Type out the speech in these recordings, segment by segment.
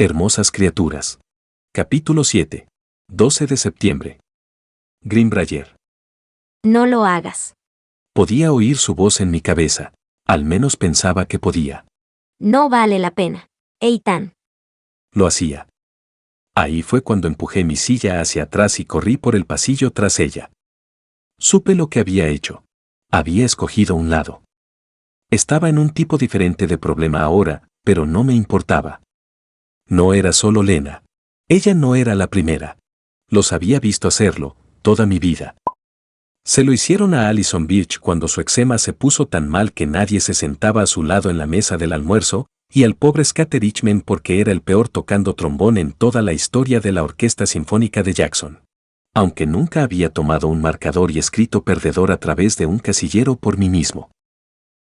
Hermosas criaturas. Capítulo 7. 12 de septiembre. Greenbrier. No lo hagas. Podía oír su voz en mi cabeza. Al menos pensaba que podía. No vale la pena. Eitan. Lo hacía. Ahí fue cuando empujé mi silla hacia atrás y corrí por el pasillo tras ella. Supe lo que había hecho. Había escogido un lado. Estaba en un tipo diferente de problema ahora, pero no me importaba. No era solo Lena. Ella no era la primera. Los había visto hacerlo, toda mi vida. Se lo hicieron a Allison Birch cuando su eczema se puso tan mal que nadie se sentaba a su lado en la mesa del almuerzo, y al pobre Scate Richmond porque era el peor tocando trombón en toda la historia de la Orquesta Sinfónica de Jackson. Aunque nunca había tomado un marcador y escrito perdedor a través de un casillero por mí mismo.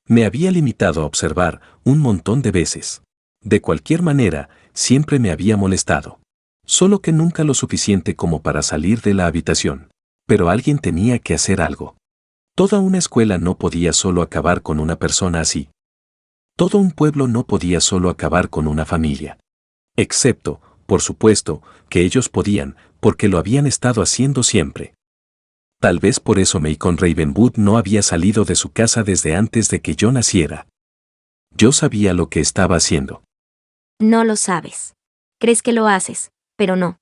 Me había limitado a observar un montón de veces. De cualquier manera, siempre me había molestado. Solo que nunca lo suficiente como para salir de la habitación. Pero alguien tenía que hacer algo. Toda una escuela no podía solo acabar con una persona así. Todo un pueblo no podía solo acabar con una familia. Excepto, por supuesto, que ellos podían, porque lo habían estado haciendo siempre. Tal vez por eso Macon Ravenwood no había salido de su casa desde antes de que yo naciera. Yo sabía lo que estaba haciendo. No lo sabes. Crees que lo haces, pero no.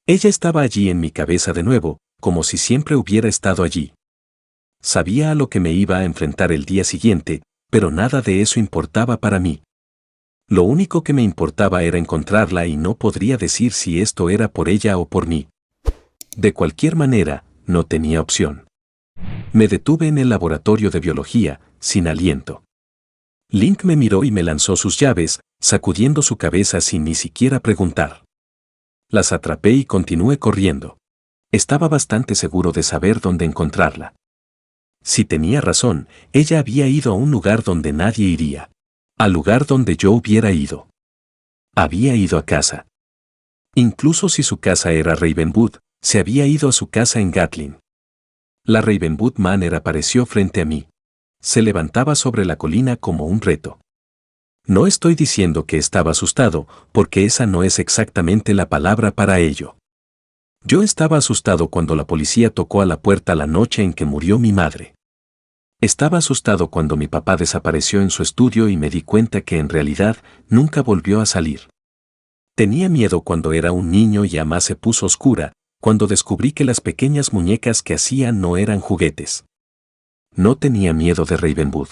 Ella estaba allí en mi cabeza de nuevo, como si siempre hubiera estado allí. Sabía a lo que me iba a enfrentar el día siguiente, pero nada de eso importaba para mí. Lo único que me importaba era encontrarla y no podría decir si esto era por ella o por mí. De cualquier manera, no tenía opción. Me detuve en el laboratorio de biología, sin aliento. Link me miró y me lanzó sus llaves, sacudiendo su cabeza sin ni siquiera preguntar. Las atrapé y continué corriendo. Estaba bastante seguro de saber dónde encontrarla. Si tenía razón, ella había ido a un lugar donde nadie iría. Al lugar donde yo hubiera ido. Había ido a casa. Incluso si su casa era Ravenwood, se había ido a su casa en Gatlin. La Ravenwood Manor apareció frente a mí. Se levantaba sobre la colina como un reto. No estoy diciendo que estaba asustado, porque esa no es exactamente la palabra para ello. Yo estaba asustado cuando la policía tocó a la puerta la noche en que murió mi madre. Estaba asustado cuando mi papá desapareció en su estudio y me di cuenta que en realidad nunca volvió a salir. Tenía miedo cuando era un niño y Ama se puso oscura, cuando descubrí que las pequeñas muñecas que hacía no eran juguetes. No tenía miedo de Ravenwood.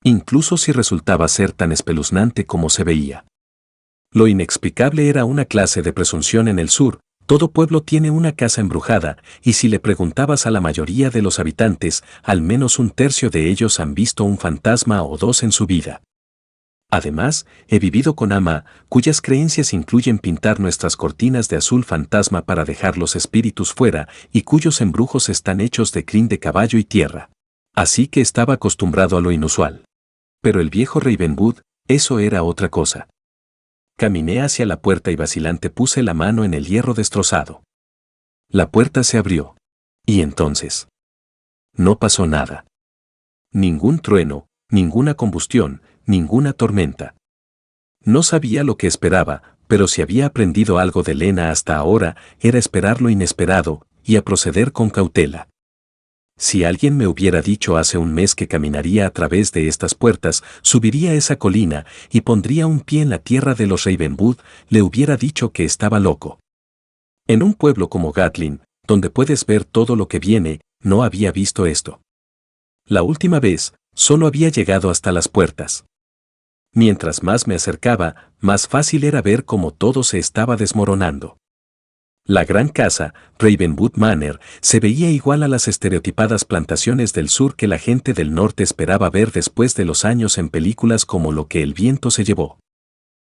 Incluso si resultaba ser tan espeluznante como se veía. Lo inexplicable era una clase de presunción en el sur. Todo pueblo tiene una casa embrujada, y si le preguntabas a la mayoría de los habitantes, al menos un tercio de ellos han visto un fantasma o dos en su vida. Además, he vivido con Ama, cuyas creencias incluyen pintar nuestras cortinas de azul fantasma para dejar los espíritus fuera, y cuyos embrujos están hechos de crin de caballo y tierra. Así que estaba acostumbrado a lo inusual. Pero el viejo Ravenwood, eso era otra cosa. Caminé hacia la puerta y vacilante puse la mano en el hierro destrozado. La puerta se abrió. Y entonces. No pasó nada. Ningún trueno, ninguna combustión, ninguna tormenta. No sabía lo que esperaba, pero si había aprendido algo de Lena hasta ahora, era esperar lo inesperado, y a proceder con cautela. Si alguien me hubiera dicho hace un mes que caminaría a través de estas puertas, subiría esa colina y pondría un pie en la tierra de los Ravenwood, le hubiera dicho que estaba loco. En un pueblo como Gatlin, donde puedes ver todo lo que viene, no había visto esto. La última vez, solo había llegado hasta las puertas. Mientras más me acercaba, más fácil era ver cómo todo se estaba desmoronando. La gran casa, Ravenwood Manor, se veía igual a las estereotipadas plantaciones del sur que la gente del norte esperaba ver después de los años en películas como Lo que el viento se llevó.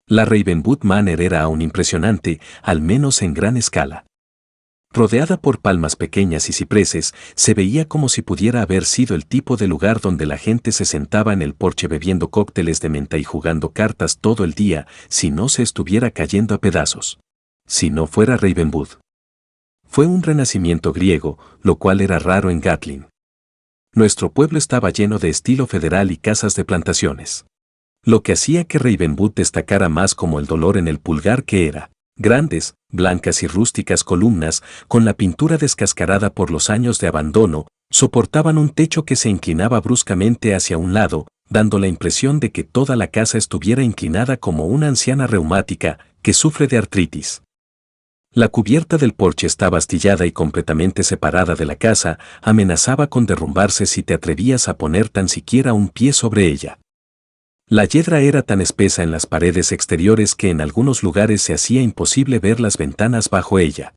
La Ravenwood Manor era aún impresionante, al menos en gran escala. Rodeada por palmas pequeñas y cipreses, se veía como si pudiera haber sido el tipo de lugar donde la gente se sentaba en el porche bebiendo cócteles de menta y jugando cartas todo el día, si no se estuviera cayendo a pedazos. Si no fuera Ravenwood. Fue un renacimiento griego, lo cual era raro en Gatlin. Nuestro pueblo estaba lleno de estilo federal y casas de plantaciones. lo que hacía que Ravenwood destacara más como el dolor en el pulgar que era. Grandes, blancas y rústicas columnas, con la pintura descascarada por los años de abandono, soportaban un techo que se inclinaba bruscamente hacia un lado, dando la impresión de que toda la casa estuviera inclinada como una anciana reumática que sufre de artritis. La cubierta del porche estaba astillada y completamente separada de la casa, amenazaba con derrumbarse si te atrevías a poner tan siquiera un pie sobre ella. La hiedra era tan espesa en las paredes exteriores que en algunos lugares se hacía imposible ver las ventanas bajo ella.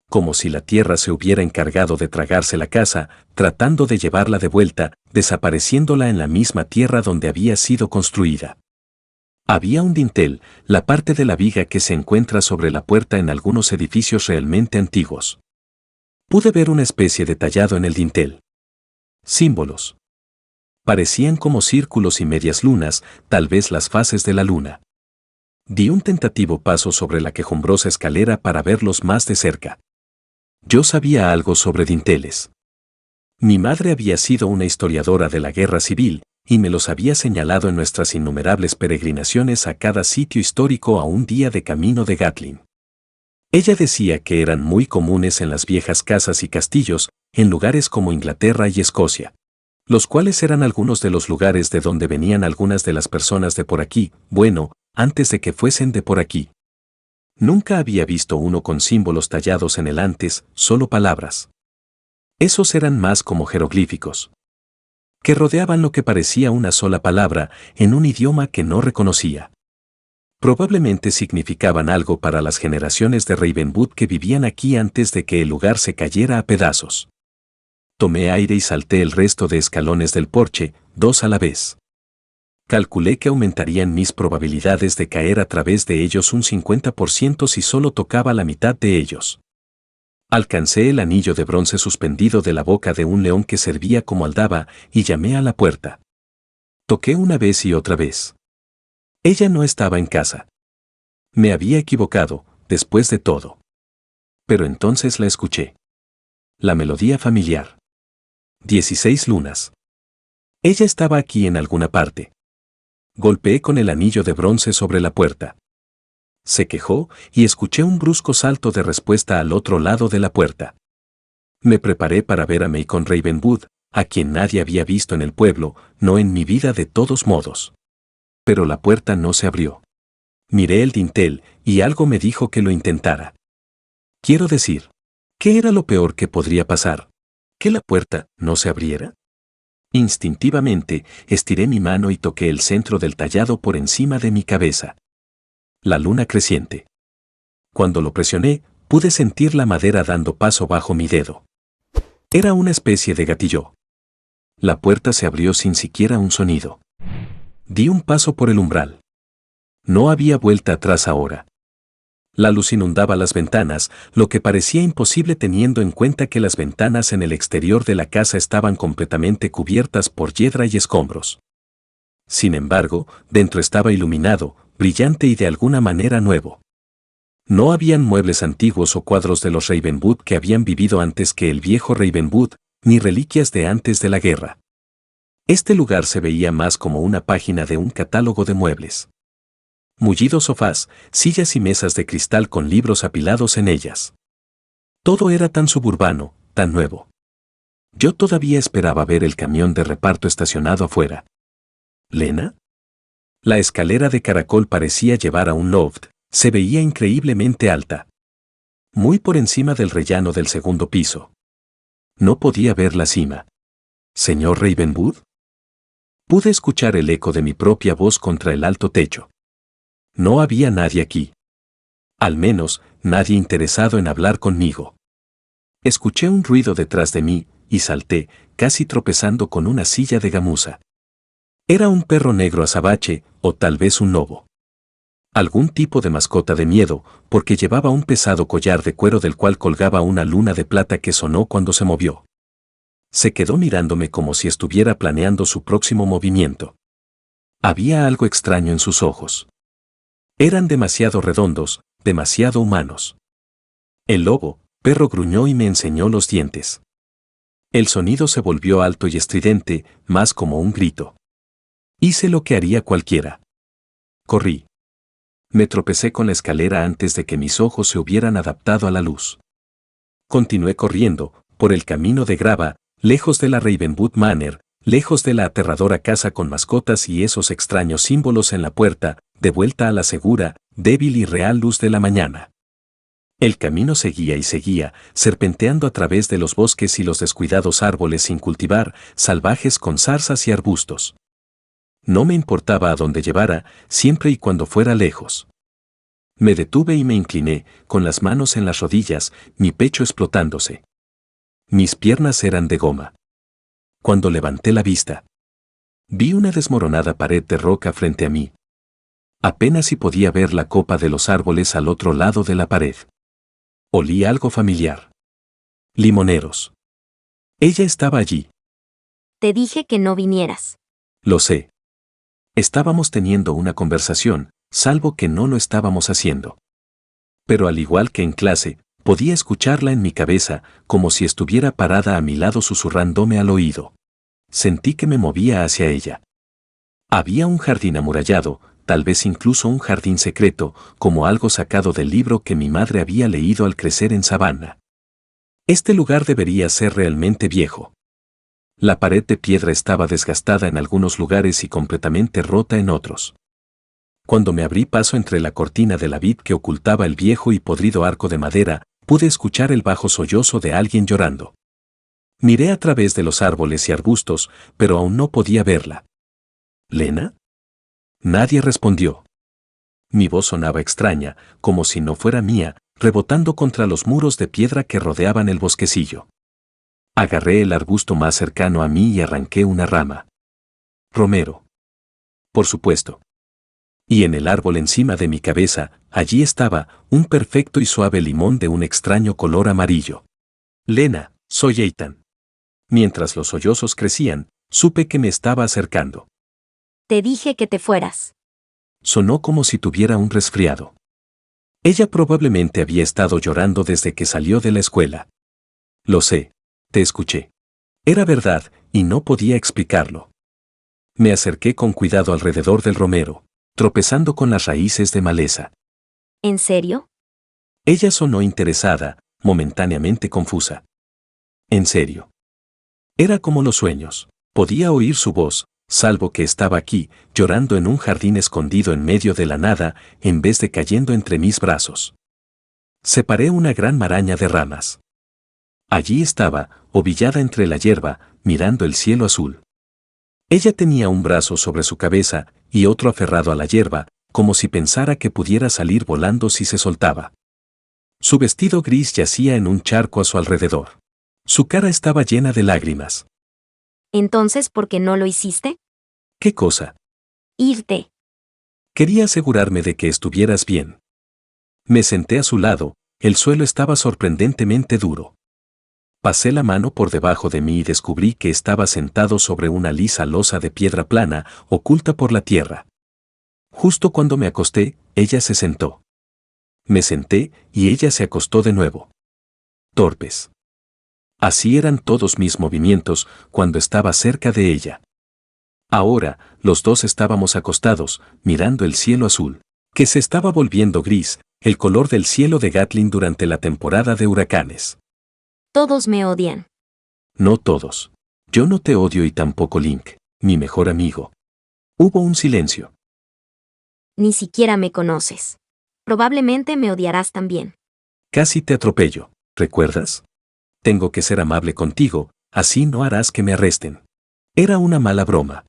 Como si la tierra se hubiera encargado de tragarse la casa, tratando de llevarla de vuelta, desapareciéndola en la misma tierra donde había sido construida. Había un dintel, la parte de la viga que se encuentra sobre la puerta en algunos edificios realmente antiguos. Pude ver una especie de tallado en el dintel. Símbolos. Parecían como círculos y medias lunas, tal vez las fases de la luna. Di un tentativo paso sobre la quejumbrosa escalera para verlos más de cerca. Yo sabía algo sobre dinteles. Mi madre había sido una historiadora de la guerra civil, y me los había señalado en nuestras innumerables peregrinaciones a cada sitio histórico a un día de camino de Gatling. Ella decía que eran muy comunes en las viejas casas y castillos, en lugares como Inglaterra y Escocia, los cuales eran algunos de los lugares de donde venían algunas de las personas de por aquí, bueno, antes de que fuesen de por aquí. Nunca había visto uno con símbolos tallados en el antes, solo palabras. Esos eran más como jeroglíficos, que rodeaban lo que parecía una sola palabra en un idioma que no reconocía. Probablemente significaban algo para las generaciones de Ravenwood que vivían aquí antes de que el lugar se cayera a pedazos. Tomé aire y salté el resto de escalones del porche, 2 a la vez. Calculé que aumentarían mis probabilidades de caer a través de ellos un 50% si solo tocaba la mitad de ellos. Alcancé el anillo de bronce suspendido de la boca de un león que servía como aldaba y llamé a la puerta. Toqué una vez y otra vez. Ella no estaba en casa. Me había equivocado, después de todo. Pero entonces la escuché. La melodía familiar. 16 lunas. Ella estaba aquí en alguna parte. Golpeé con el anillo de bronce sobre la puerta. Se quejó y escuché un brusco salto de respuesta al otro lado de la puerta. Me preparé para ver a Macon Ravenwood, a quien nadie había visto en el pueblo, no en mi vida de todos modos. Pero la puerta no se abrió. Miré el dintel y algo me dijo que lo intentara. Quiero decir, ¿qué era lo peor que podría pasar? ¿Que la puerta no se abriera? Instintivamente, estiré mi mano y toqué el centro del tallado por encima de mi cabeza. La luna creciente. Cuando lo presioné, pude sentir la madera dando paso bajo mi dedo. Era una especie de gatillo. La puerta se abrió sin siquiera un sonido. Di un paso por el umbral. No había vuelta atrás ahora. La luz inundaba las ventanas, lo que parecía imposible teniendo en cuenta que las ventanas en el exterior de la casa estaban completamente cubiertas por hiedra y escombros. Sin embargo, dentro estaba iluminado, brillante y de alguna manera nuevo. No habían muebles antiguos o cuadros de los Ravenwood que habían vivido antes que el viejo Ravenwood, ni reliquias de antes de la guerra. Este lugar se veía más como una página de un catálogo de muebles. Mullidos sofás, sillas y mesas de cristal con libros apilados en ellas. Todo era tan suburbano, tan nuevo. Yo todavía esperaba ver el camión de reparto estacionado afuera. ¿Lena? La escalera de caracol parecía llevar a un loft, se veía increíblemente alta. Muy por encima del rellano del segundo piso. No podía ver la cima. ¿Señor Ravenwood? Pude escuchar el eco de mi propia voz contra el alto techo. No había nadie aquí. Al menos, nadie interesado en hablar conmigo. Escuché un ruido detrás de mí, y salté, casi tropezando con una silla de gamuza. Era un perro negro azabache, o tal vez un lobo. Algún tipo de mascota de miedo, porque llevaba un pesado collar de cuero del cual colgaba una luna de plata que sonó cuando se movió. Se quedó mirándome como si estuviera planeando su próximo movimiento. Había algo extraño en sus ojos. Eran demasiado redondos, demasiado humanos. El lobo, perro gruñó y me enseñó los dientes. El sonido se volvió alto y estridente, más como un grito. Hice lo que haría cualquiera. Corrí. Me tropecé con la escalera antes de que mis ojos se hubieran adaptado a la luz. Continué corriendo, por el camino de grava, lejos de la Ravenwood Manor, lejos de la aterradora casa con mascotas y esos extraños símbolos en la puerta, de vuelta a la segura, débil y real luz de la mañana. El camino seguía y seguía, serpenteando a través de los bosques y los descuidados árboles sin cultivar, salvajes con zarzas y arbustos. No me importaba a dónde llevara, siempre y cuando fuera lejos. Me detuve y me incliné, con las manos en las rodillas, mi pecho explotándose. Mis piernas eran de goma. Cuando levanté la vista, vi una desmoronada pared de roca frente a mí. Apenas si podía ver la copa de los árboles al otro lado de la pared. Olí algo familiar. Limoneros. Ella estaba allí. Te dije que no vinieras. Lo sé. Estábamos teniendo una conversación, salvo que no lo estábamos haciendo. Pero al igual que en clase, podía escucharla en mi cabeza, como si estuviera parada a mi lado susurrándome al oído. Sentí que me movía hacia ella. Había un jardín amurallado, tal vez incluso un jardín secreto, como algo sacado del libro que mi madre había leído al crecer en Savannah. Este lugar debería ser realmente viejo. La pared de piedra estaba desgastada en algunos lugares y completamente rota en otros. Cuando me abrí paso entre la cortina de la vid que ocultaba el viejo y podrido arco de madera, pude escuchar el bajo sollozo de alguien llorando. Miré a través de los árboles y arbustos, pero aún no podía verla. ¿Lena? Nadie respondió. Mi voz sonaba extraña, como si no fuera mía, rebotando contra los muros de piedra que rodeaban el bosquecillo. Agarré el arbusto más cercano a mí y arranqué una rama. Romero. Por supuesto. Y en el árbol encima de mi cabeza, allí estaba, un perfecto y suave limón de un extraño color amarillo. Lena, soy Ethan. Mientras los sollozos crecían, supe que me estaba acercando. Te dije que te fueras. Sonó como si tuviera un resfriado. Ella probablemente había estado llorando desde que salió de la escuela. Lo sé. Te escuché. Era verdad, y no podía explicarlo. Me acerqué con cuidado alrededor del romero, tropezando con las raíces de maleza. ¿En serio? Ella sonó interesada, momentáneamente confusa. En serio. Era como los sueños. Podía oír su voz, salvo que estaba aquí, llorando en un jardín escondido en medio de la nada, en vez de cayendo entre mis brazos. Separé una gran maraña de ramas. Allí estaba, ovillada entre la hierba, mirando el cielo azul. Ella tenía un brazo sobre su cabeza y otro aferrado a la hierba, como si pensara que pudiera salir volando si se soltaba. Su vestido gris yacía en un charco a su alrededor. Su cara estaba llena de lágrimas. Entonces, ¿por qué no lo hiciste? ¿Qué cosa? Irte. Quería asegurarme de que estuvieras bien. Me senté a su lado, el suelo estaba sorprendentemente duro. Pasé la mano por debajo de mí y descubrí que estaba sentado sobre una lisa losa de piedra plana, oculta por la tierra. Justo cuando me acosté, ella se sentó. Me senté y ella se acostó de nuevo. Torpes. Así eran todos mis movimientos cuando estaba cerca de ella. Ahora, los dos estábamos acostados, mirando el cielo azul, que se estaba volviendo gris, el color del cielo de Gatling durante la temporada de huracanes. Todos me odian. No todos. Yo no te odio y tampoco Link, mi mejor amigo. Hubo un silencio. Ni siquiera me conoces. Probablemente me odiarás también. Casi te atropello, ¿recuerdas? Tengo que ser amable contigo, así no harás que me arresten. Era una mala broma.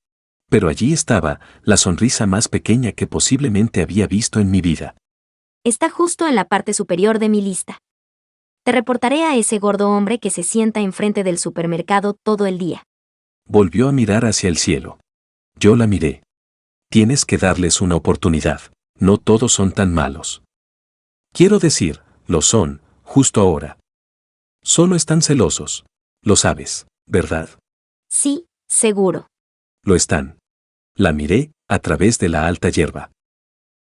Pero allí estaba, la sonrisa más pequeña que posiblemente había visto en mi vida. Está justo en la parte superior de mi lista. Te reportaré a ese gordo hombre que se sienta enfrente del supermercado todo el día. Volvió a mirar hacia el cielo. Yo la miré. Tienes que darles una oportunidad. No todos son tan malos. Quiero decir, lo son, justo ahora. Solo están celosos. Lo sabes, ¿verdad? Sí, seguro. Lo están. La miré, a través de la alta hierba.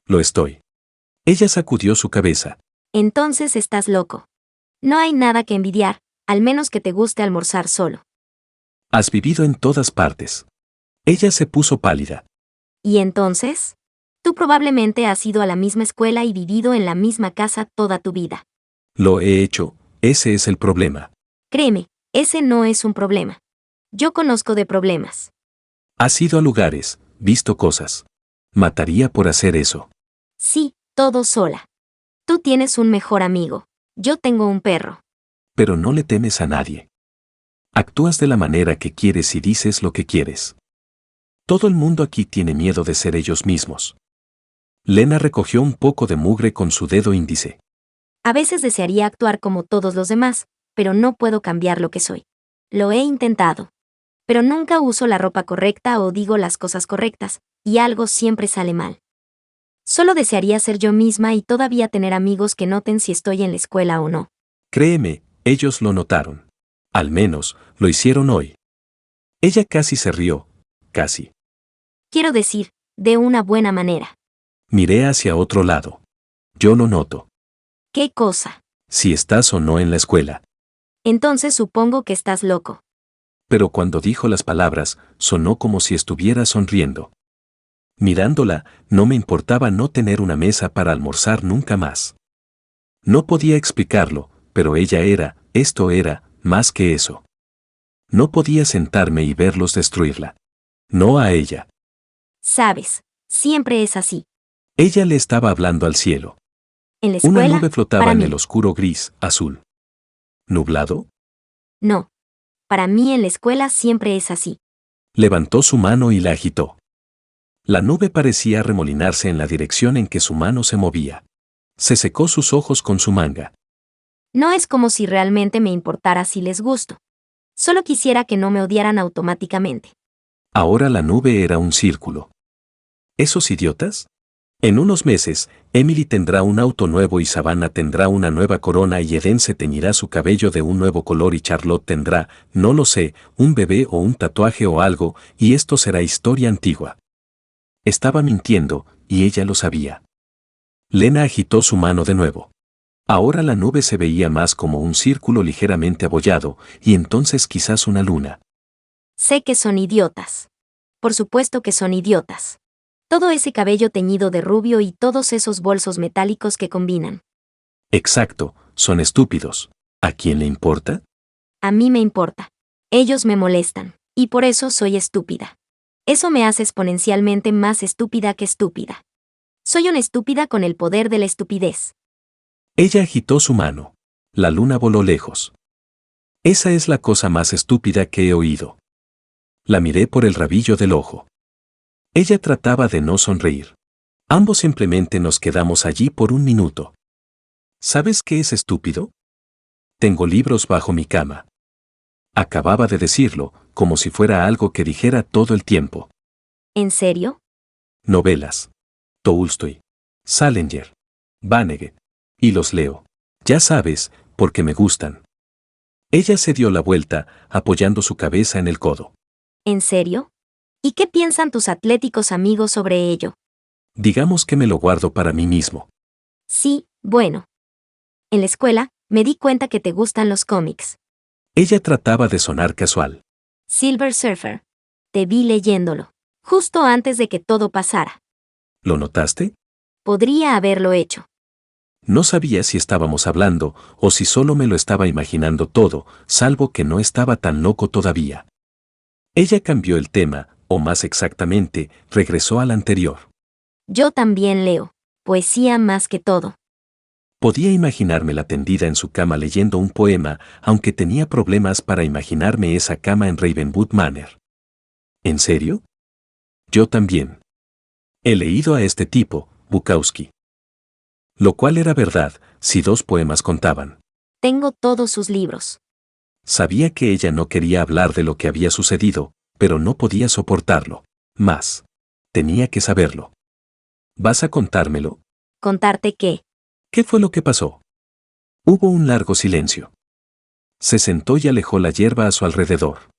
Lo estoy. Ella sacudió su cabeza. Entonces estás loco. No hay nada que envidiar, al menos que te guste almorzar solo. Has vivido en todas partes. Ella se puso pálida. ¿Y entonces? Tú probablemente has ido a la misma escuela y vivido en la misma casa toda tu vida. Lo he hecho, ese es el problema. Créeme, ese no es un problema. Yo conozco de problemas. Has ido a lugares, visto cosas. Mataría por hacer eso. Sí, todo sola. Tú tienes un mejor amigo. Yo tengo un perro. Pero no le temes a nadie. Actúas de la manera que quieres y dices lo que quieres. Todo el mundo aquí tiene miedo de ser ellos mismos. Lena recogió un poco de mugre con su dedo índice. A veces desearía actuar como todos los demás, pero no puedo cambiar lo que soy. Lo he intentado. Pero nunca uso la ropa correcta o digo las cosas correctas, y algo siempre sale mal. Solo desearía ser yo misma y todavía tener amigos que noten si estoy en la escuela o no. Créeme, ellos lo notaron. Al menos, lo hicieron hoy. Ella casi se rió, casi. Quiero decir, de una buena manera. Miré hacia otro lado. Yo lo noto. ¿Qué cosa? Si estás o no en la escuela. Entonces supongo que estás loco. Pero cuando dijo las palabras, sonó como si estuviera sonriendo. Mirándola, no me importaba no tener una mesa para almorzar nunca más. No podía explicarlo, pero ella era, esto era, más que eso. No podía sentarme y verlos destruirla. No a ella. Sabes, siempre es así. Ella le estaba hablando al cielo. En la Una escuela, nube flotaba para en mí. el oscuro gris, azul. ¿Nublado? No. Para mí en la escuela siempre es así. Levantó su mano y la agitó. La nube parecía remolinarse en la dirección en que su mano se movía. Se secó sus ojos con su manga. No es como si realmente me importara si les gusto. Solo quisiera que no me odiaran automáticamente. Ahora la nube era un círculo. ¿Esos idiotas? En unos meses, Emily tendrá un auto nuevo y Savannah tendrá una nueva corona y Eden se teñirá su cabello de un nuevo color y Charlotte tendrá, no lo sé, un bebé o un tatuaje o algo, y esto será historia antigua. Estaba mintiendo, y ella lo sabía. Lena agitó su mano de nuevo. Ahora la nube se veía más como un círculo ligeramente abollado, y entonces quizás una luna. Sé que son idiotas. Por supuesto que son idiotas. Todo ese cabello teñido de rubio y todos esos bolsos metálicos que combinan. Exacto, son estúpidos. ¿A quién le importa? A mí me importa. Ellos me molestan, y por eso soy estúpida. Eso me hace exponencialmente más estúpida que estúpida. Soy una estúpida con el poder de la estupidez. Ella agitó su mano. La luna voló lejos. Esa es la cosa más estúpida que he oído. La miré por el rabillo del ojo. Ella trataba de no sonreír. Ambos simplemente nos quedamos allí por un minuto. ¿Sabes qué es estúpido? Tengo libros bajo mi cama. Acababa de decirlo, como si fuera algo que dijera todo el tiempo. ¿En serio? Novelas. Tolstoy. Salinger. Vonnegut. Y los leo. Ya sabes, porque me gustan. Ella se dio la vuelta, apoyando su cabeza en el codo. ¿En serio? ¿Y qué piensan tus atléticos amigos sobre ello? Digamos que me lo guardo para mí mismo. Sí, bueno. En la escuela, me di cuenta que te gustan los cómics. Ella trataba de sonar casual. Silver Surfer. Te vi leyéndolo. Justo antes de que todo pasara. ¿Lo notaste? Podría haberlo hecho. No sabía si estábamos hablando o si solo me lo estaba imaginando todo, salvo que no estaba tan loco todavía. Ella cambió el tema, o más exactamente, regresó al anterior. Yo también leo. Poesía más que todo. Podía imaginármela tendida en su cama leyendo un poema, aunque tenía problemas para imaginarme esa cama en Ravenwood Manor. ¿En serio? Yo también. He leído a este tipo, Bukowski. Lo cual era verdad, si dos poemas contaban. Tengo todos sus libros. Sabía que ella no quería hablar de lo que había sucedido, pero no podía soportarlo. Más. Tenía que saberlo. ¿Vas a contármelo? ¿Contarte qué? ¿Qué fue lo que pasó? Hubo un largo silencio. Se sentó y alejó la hierba a su alrededor.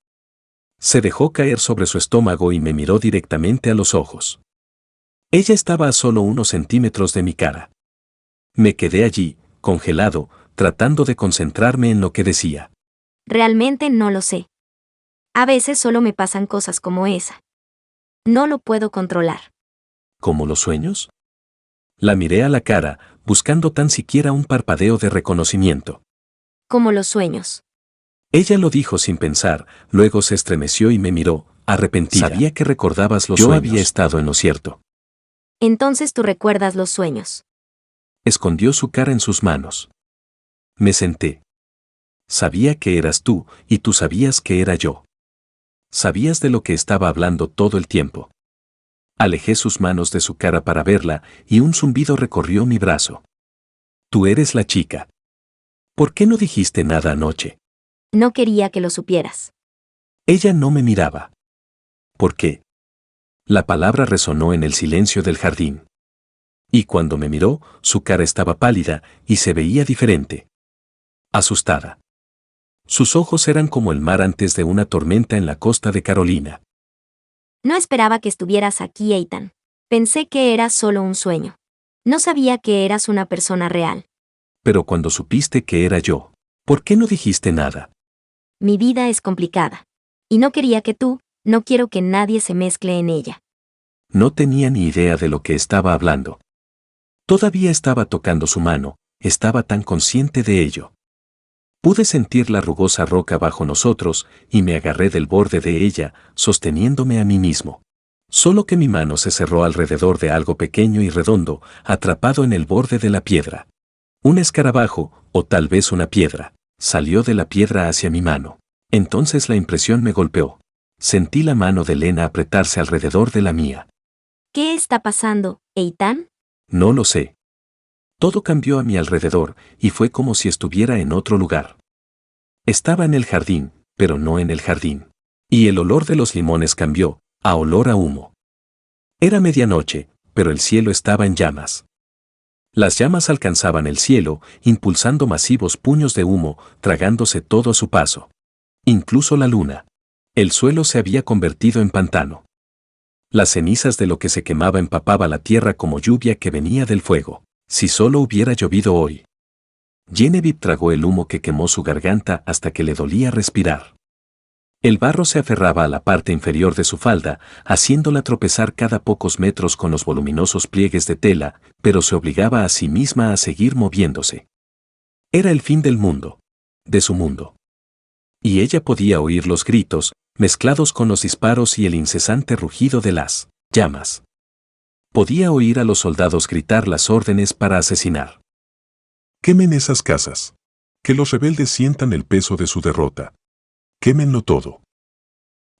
Se dejó caer sobre su estómago y me miró directamente a los ojos. Ella estaba a solo unos centímetros de mi cara. Me quedé allí, congelado, tratando de concentrarme en lo que decía. Realmente no lo sé. A veces solo me pasan cosas como esa. No lo puedo controlar. ¿Como los sueños? La miré a la cara, buscando tan siquiera un parpadeo de reconocimiento. Como los sueños. Ella lo dijo sin pensar, luego se estremeció y me miró, arrepentida. Sabía que recordabas los sueños. Yo había estado en lo cierto. Entonces tú recuerdas los sueños. Escondió su cara en sus manos. Me senté. Sabía que eras tú, y tú sabías que era yo. Sabías de lo que estaba hablando todo el tiempo. Alejé sus manos de su cara para verla, y un zumbido recorrió mi brazo. Tú eres la chica. ¿Por qué no dijiste nada anoche? No quería que lo supieras. Ella no me miraba. ¿Por qué? La palabra resonó en el silencio del jardín. Y cuando me miró, su cara estaba pálida y se veía diferente. Asustada. Sus ojos eran como el mar antes de una tormenta en la costa de Carolina. No esperaba que estuvieras aquí, Ethan. Pensé que era solo un sueño. No sabía que eras una persona real. Pero cuando supiste que era yo, ¿por qué no dijiste nada? Mi vida es complicada. Y no quería que tú, no quiero que nadie se mezcle en ella. No tenía ni idea de lo que estaba hablando. Todavía estaba tocando su mano, estaba tan consciente de ello. Pude sentir la rugosa roca bajo nosotros y me agarré del borde de ella, sosteniéndome a mí mismo. Solo que mi mano se cerró alrededor de algo pequeño y redondo, atrapado en el borde de la piedra. Un escarabajo, o tal vez una piedra, salió de la piedra hacia mi mano. Entonces la impresión me golpeó. Sentí la mano de Lena apretarse alrededor de la mía. ¿Qué está pasando, Ethan? No lo sé. Todo cambió a mi alrededor, y fue como si estuviera en otro lugar. Estaba en el jardín, pero no en el jardín. Y el olor de los limones cambió, a olor a humo. Era medianoche, pero el cielo estaba en llamas. Las llamas alcanzaban el cielo, impulsando masivos puños de humo, tragándose todo a su paso. Incluso la luna. El suelo se había convertido en pantano. Las cenizas de lo que se quemaba empapaba la tierra como lluvia que venía del fuego. Si solo hubiera llovido hoy. Genevieve tragó el humo que quemó su garganta hasta que le dolía respirar. El barro se aferraba a la parte inferior de su falda, haciéndola tropezar cada pocos metros con los voluminosos pliegues de tela, pero se obligaba a sí misma a seguir moviéndose. Era el fin del mundo. De su mundo. Y ella podía oír los gritos, mezclados con los disparos y el incesante rugido de las llamas. Podía oír a los soldados gritar las órdenes para asesinar. Quemen esas casas. Que los rebeldes sientan el peso de su derrota. Quémenlo todo.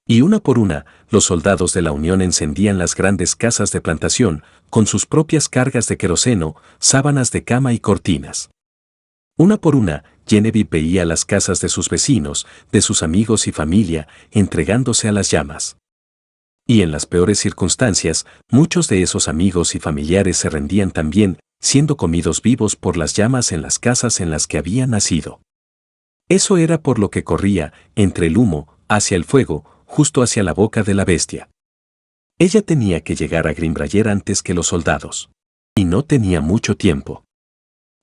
Y una por una, los soldados de la Unión encendían las grandes casas de plantación, con sus propias cargas de queroseno, sábanas de cama y cortinas. Una por una, Genevieve veía las casas de sus vecinos, de sus amigos y familia, entregándose a las llamas. Y en las peores circunstancias, muchos de esos amigos y familiares se rendían también, siendo comidos vivos por las llamas en las casas en las que habían nacido. Eso era por lo que corría, entre el humo, hacia el fuego, justo hacia la boca de la bestia. Ella tenía que llegar a Greenbrier antes que los soldados. Y no tenía mucho tiempo.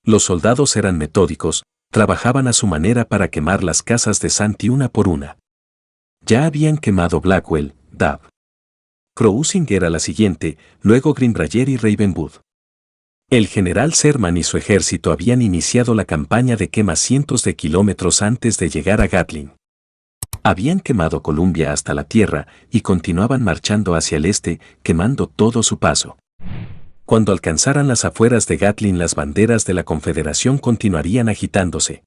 Los soldados eran metódicos, trabajaban a su manera para quemar las casas de Santi una por una. Ya habían quemado Blackwell, Dab. Crossing era la siguiente, luego Greenbrier y Ravenwood. El general Sherman y su ejército habían iniciado la campaña de quema cientos de kilómetros antes de llegar a Gatling. Habían quemado Columbia hasta la tierra y continuaban marchando hacia el este, quemando todo su paso. Cuando alcanzaran las afueras de Gatling, las banderas de la Confederación continuarían agitándose.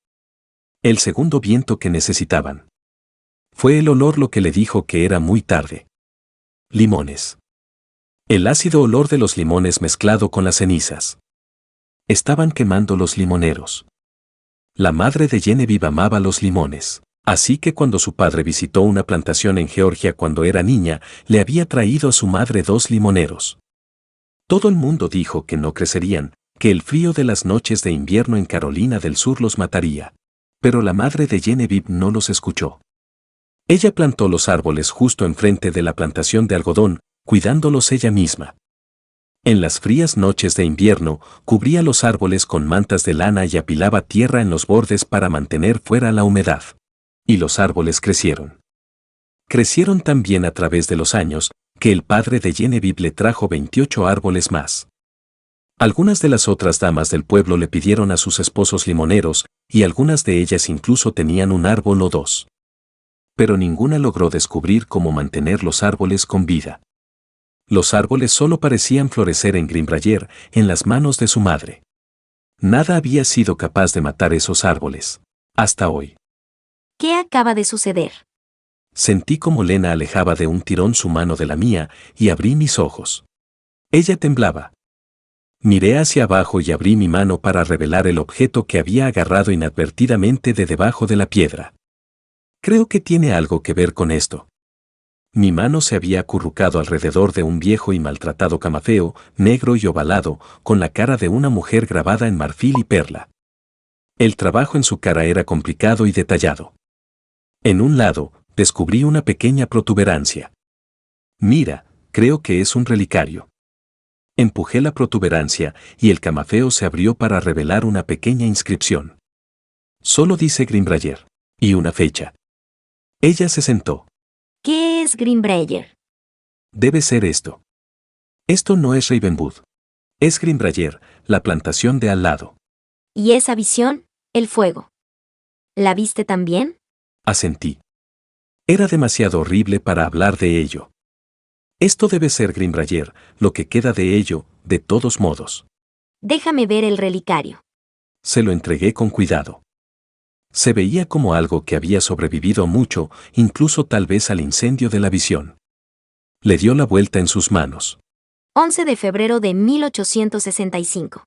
El segundo viento que necesitaban. Fue el olor lo que le dijo que era muy tarde. Limones. El ácido olor de los limones mezclado con las cenizas. Estaban quemando los limoneros. La madre de Genevieve amaba los limones, así que cuando su padre visitó una plantación en Georgia cuando era niña, le había traído a su madre 2 limoneros. Todo el mundo dijo que no crecerían, que el frío de las noches de invierno en Carolina del Sur los mataría. Pero la madre de Genevieve no los escuchó. Ella plantó los árboles justo enfrente de la plantación de algodón, cuidándolos ella misma. En las frías noches de invierno, cubría los árboles con mantas de lana y apilaba tierra en los bordes para mantener fuera la humedad. Y los árboles crecieron. Crecieron tan bien a través de los años, que el padre de Genevieve le trajo 28 árboles más. Algunas de las otras damas del pueblo le pidieron a sus esposos limoneros, y algunas de ellas incluso tenían un árbol o dos. Pero ninguna logró descubrir cómo mantener los árboles con vida. Los árboles solo parecían florecer en Greenbrier, en las manos de su madre. Nada había sido capaz de matar esos árboles. Hasta hoy. ¿Qué acaba de suceder? Sentí como Lena alejaba de un tirón su mano de la mía y abrí mis ojos. Ella temblaba. Miré hacia abajo y abrí mi mano para revelar el objeto que había agarrado inadvertidamente de debajo de la piedra. Creo que tiene algo que ver con esto. Mi mano se había acurrucado alrededor de un viejo y maltratado camafeo, negro y ovalado, con la cara de una mujer grabada en marfil y perla. El trabajo en su cara era complicado y detallado. En un lado, descubrí una pequeña protuberancia. Mira, creo que es un relicario. Empujé la protuberancia y el camafeo se abrió para revelar una pequeña inscripción. Solo dice Greenbrier. Y una fecha. Ella se sentó. ¿Qué es Greenbrier? Debe ser esto. Esto no es Ravenwood. Es Greenbrier, la plantación de al lado. ¿Y esa visión? El fuego. ¿La viste también? Asentí. Era demasiado horrible para hablar de ello. Esto debe ser Greenbrier, lo que queda de ello, de todos modos. Déjame ver el relicario. Se lo entregué con cuidado. Se veía como algo que había sobrevivido mucho, incluso tal vez al incendio de la visión. Le dio la vuelta en sus manos. 11 de febrero de 1865.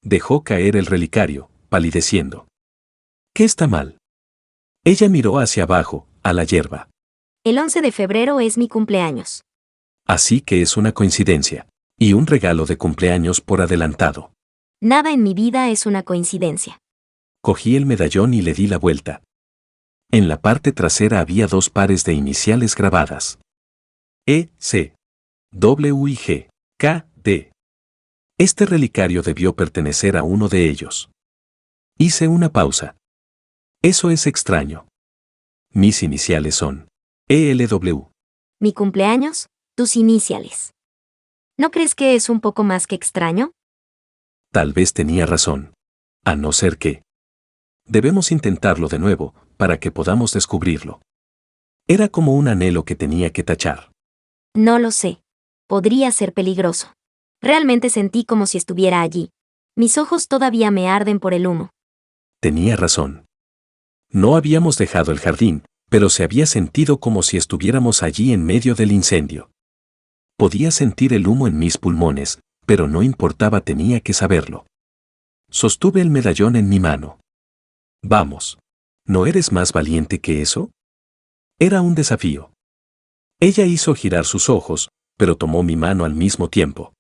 Dejó caer el relicario, palideciendo. ¿Qué está mal? Ella miró hacia abajo, a la hierba. El 11 de febrero es mi cumpleaños. Así que es una coincidencia. Y un regalo de cumpleaños por adelantado. Nada en mi vida es una coincidencia. Cogí el medallón y le di la vuelta. En la parte trasera había 2 pares de iniciales grabadas. E, C, W y G, K, D. Este relicario debió pertenecer a uno de ellos. Hice una pausa. Eso es extraño. Mis iniciales son ELW. Mi cumpleaños, tus iniciales. ¿No crees que es un poco más que extraño? Tal vez tenía razón. A no ser que... Debemos intentarlo de nuevo, para que podamos descubrirlo. Era como un anhelo que tenía que tachar. No lo sé. Podría ser peligroso. Realmente sentí como si estuviera allí. Mis ojos todavía me arden por el humo. Tenía razón. No habíamos dejado el jardín, pero se había sentido como si estuviéramos allí en medio del incendio. Podía sentir el humo en mis pulmones, pero no importaba, tenía que saberlo. Sostuve el medallón en mi mano. Vamos. ¿No eres más valiente que eso? Era un desafío. Ella hizo girar sus ojos, pero tomó mi mano al mismo tiempo.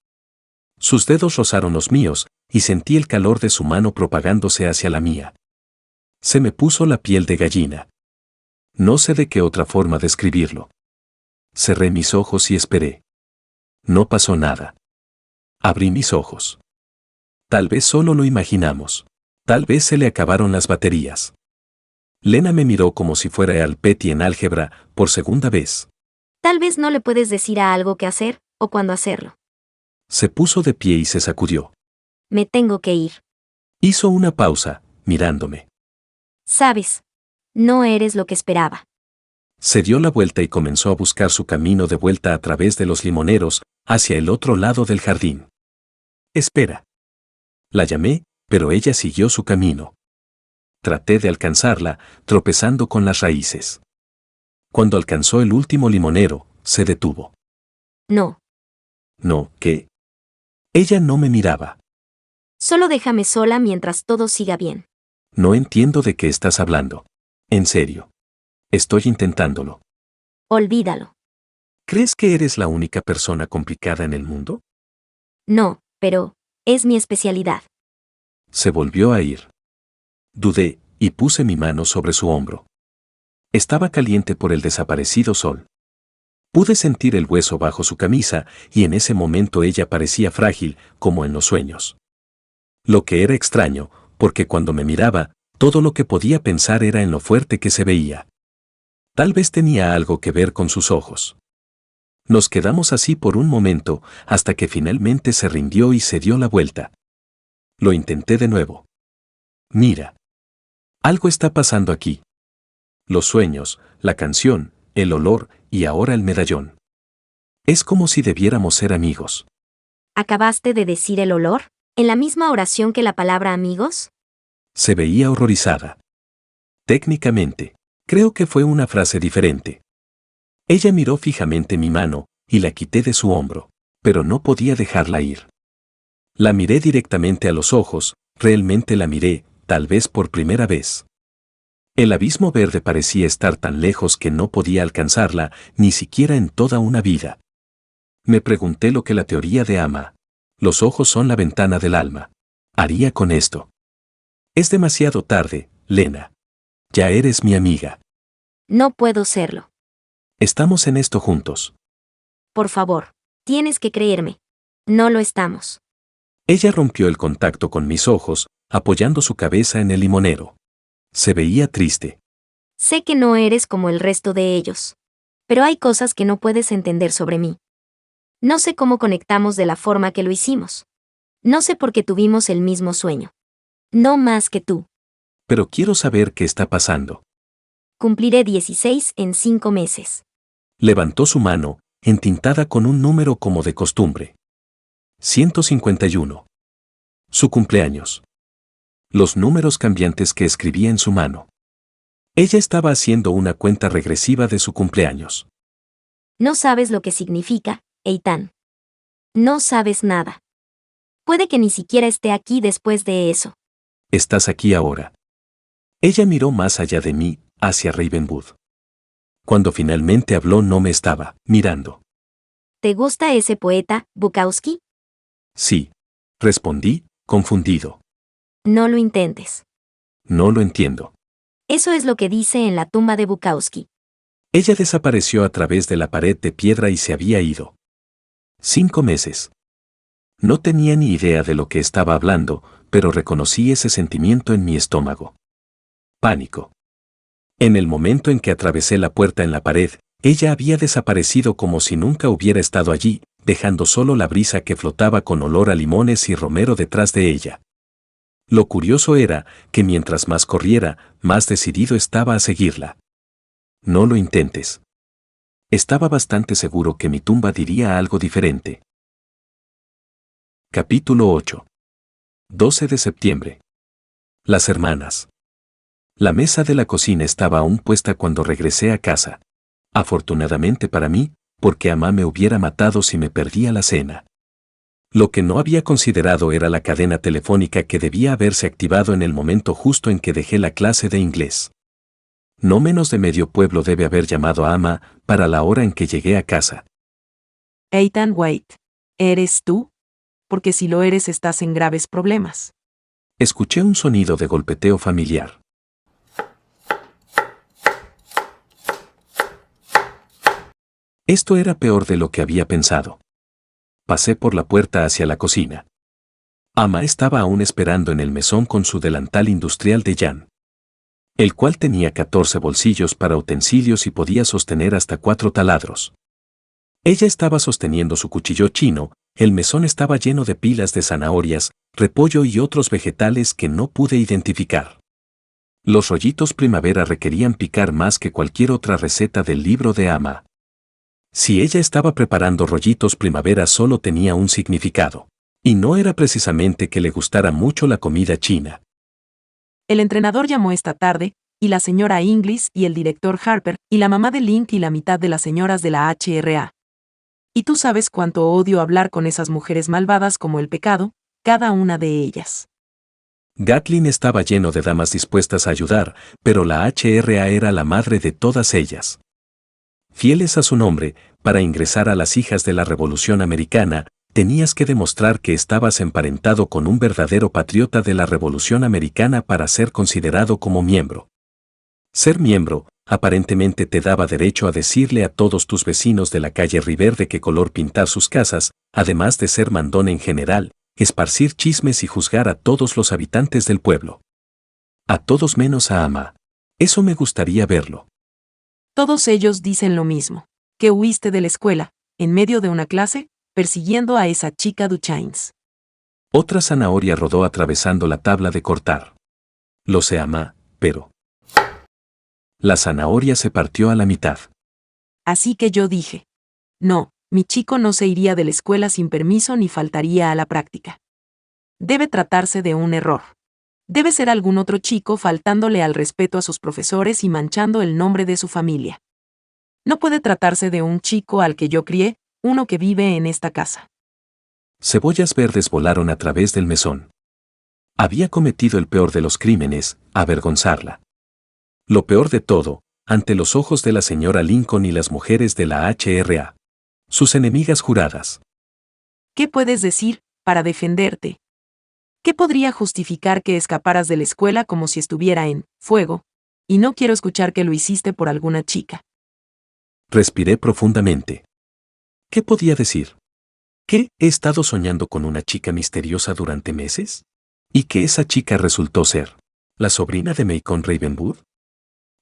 Sus dedos rozaron los míos, y sentí el calor de su mano propagándose hacia la mía. Se me puso la piel de gallina. No sé de qué otra forma describirlo. Cerré mis ojos y esperé. No pasó nada. Abrí mis ojos. Tal vez solo lo imaginamos. Tal vez se le acabaron las baterías. Lena me miró como si fuera al Petty en álgebra, por segunda vez. Tal vez no le puedes decir a algo qué hacer, o cuándo hacerlo. Se puso de pie y se sacudió. Me tengo que ir. Hizo una pausa, mirándome. Sabes, no eres lo que esperaba. Se dio la vuelta y comenzó a buscar su camino de vuelta a través de los limoneros, hacia el otro lado del jardín. Espera. La llamé, pero ella siguió su camino. Traté de alcanzarla, tropezando con las raíces. Cuando alcanzó el último limonero, se detuvo. No. No, ¿qué? Ella no me miraba. Solo déjame sola mientras todo siga bien. No entiendo de qué estás hablando. En serio. Estoy intentándolo. Olvídalo. ¿Crees que eres la única persona complicada en el mundo? No, pero es mi especialidad. Se volvió a ir. Dudé, y puse mi mano sobre su hombro. Estaba caliente por el desaparecido sol. Pude sentir el hueso bajo su camisa, y en ese momento ella parecía frágil, como en los sueños. Lo que era extraño, porque cuando me miraba, todo lo que podía pensar era en lo fuerte que se veía. Tal vez tenía algo que ver con sus ojos. Nos quedamos así por un momento, hasta que finalmente se rindió y se dio la vuelta. Lo intenté de nuevo. Mira. Algo está pasando aquí. Los sueños, la canción, el olor y ahora el medallón. Es como si debiéramos ser amigos. ¿Acabaste de decir el olor? ¿En la misma oración que la palabra amigos? Se veía horrorizada. Técnicamente, creo que fue una frase diferente. Ella miró fijamente mi mano y la quité de su hombro, pero no podía dejarla ir. La miré directamente a los ojos, realmente la miré, tal vez por primera vez. El abismo verde parecía estar tan lejos que no podía alcanzarla, ni siquiera en toda una vida. Me pregunté lo que la teoría de Ama. Los ojos son la ventana del alma. Haría con esto. Es demasiado tarde, Lena. Ya eres mi amiga. No puedo serlo. Estamos en esto juntos. Por favor, tienes que creerme. No lo estamos. Ella rompió el contacto con mis ojos, apoyando su cabeza en el limonero. Se veía triste. Sé que no eres como el resto de ellos. Pero hay cosas que no puedes entender sobre mí. No sé cómo conectamos de la forma que lo hicimos. No sé por qué tuvimos el mismo sueño. No más que tú. Pero quiero saber qué está pasando. Cumpliré 16 en 5 meses. Levantó su mano, entintada con un número como de costumbre. 151. Su cumpleaños. Los números cambiantes que escribía en su mano. Ella estaba haciendo una cuenta regresiva de su cumpleaños. No sabes lo que significa, Eitan. No sabes nada. Puede que ni siquiera esté aquí después de eso. Estás aquí ahora. Ella miró más allá de mí, hacia Ravenwood. Cuando finalmente habló no me estaba mirando. ¿Te gusta ese poeta, Bukowski? Sí. Respondí, confundido. No lo intentes. No lo entiendo. Eso es lo que dice en la tumba de Bukowski. Ella desapareció a través de la pared de piedra y se había ido. 5 meses. No tenía ni idea de lo que estaba hablando, pero reconocí ese sentimiento en mi estómago. Pánico. En el momento en que atravesé la puerta en la pared, ella había desaparecido como si nunca hubiera estado allí, dejando solo la brisa que flotaba con olor a limones y romero detrás de ella. Lo curioso era que mientras más corriera, más decidido estaba a seguirla. No lo intentes. Estaba bastante seguro que mi tumba diría algo diferente. Capítulo 8. 12 de septiembre. Las hermanas. La mesa de la cocina estaba aún puesta cuando regresé a casa. Afortunadamente para mí, porque Ama me hubiera matado si me perdía la cena. Lo que no había considerado era la cadena telefónica que debía haberse activado en el momento justo en que dejé la clase de inglés. No menos de medio pueblo debe haber llamado a Ama para la hora en que llegué a casa. Eitan White, ¿eres tú? Porque si lo eres estás en graves problemas. Escuché un sonido de golpeteo familiar. Esto era peor de lo que había pensado. Pasé por la puerta hacia la cocina. Ama estaba aún esperando en el mesón con su delantal industrial de Jan, el cual tenía 14 bolsillos para utensilios y podía sostener hasta 4 taladros. Ella estaba sosteniendo su cuchillo chino, el mesón estaba lleno de pilas de zanahorias, repollo y otros vegetales que no pude identificar. Los rollitos primavera requerían picar más que cualquier otra receta del libro de Ama. Si ella estaba preparando rollitos primavera solo tenía un significado. Y no era precisamente que le gustara mucho la comida china. El entrenador llamó esta tarde, y la señora Inglis y el director Harper, y la mamá de Link y la mitad de las señoras de la HRA. Y tú sabes cuánto odio hablar con esas mujeres malvadas como el pecado, cada una de ellas. Gatlin estaba lleno de damas dispuestas a ayudar, pero la HRA era la madre de todas ellas. Fieles a su nombre, para ingresar a las hijas de la Revolución Americana, tenías que demostrar que estabas emparentado con un verdadero patriota de la Revolución Americana para ser considerado como miembro. Ser miembro, aparentemente te daba derecho a decirle a todos tus vecinos de la calle River de qué color pintar sus casas, además de ser mandón en general, esparcir chismes y juzgar a todos los habitantes del pueblo. A todos menos a Ama. Eso me gustaría verlo. Todos ellos dicen lo mismo, que huiste de la escuela, en medio de una clase, persiguiendo a esa chica Duchains. Otra zanahoria rodó atravesando la tabla de cortar. Lo sé, mamá, pero... La zanahoria se partió a la mitad. Así que yo dije, no, mi chico no se iría de la escuela sin permiso ni faltaría a la práctica. Debe tratarse de un error. Debe ser algún otro chico faltándole al respeto a sus profesores y manchando el nombre de su familia. No puede tratarse de un chico al que yo crié, uno que vive en esta casa. Cebollas verdes volaron a través del mesón. Había cometido el peor de los crímenes, avergonzarla. Lo peor de todo, ante los ojos de la señora Lincoln y las mujeres de la HRA. Sus enemigas juradas. ¿Qué puedes decir para defenderte? ¿Qué podría justificar que escaparas de la escuela como si estuviera en fuego? Y no quiero escuchar que lo hiciste por alguna chica. Respiré profundamente. ¿Qué podía decir? ¿Que he estado soñando con una chica misteriosa durante meses? ¿Y que esa chica resultó ser la sobrina de Macon Ravenwood?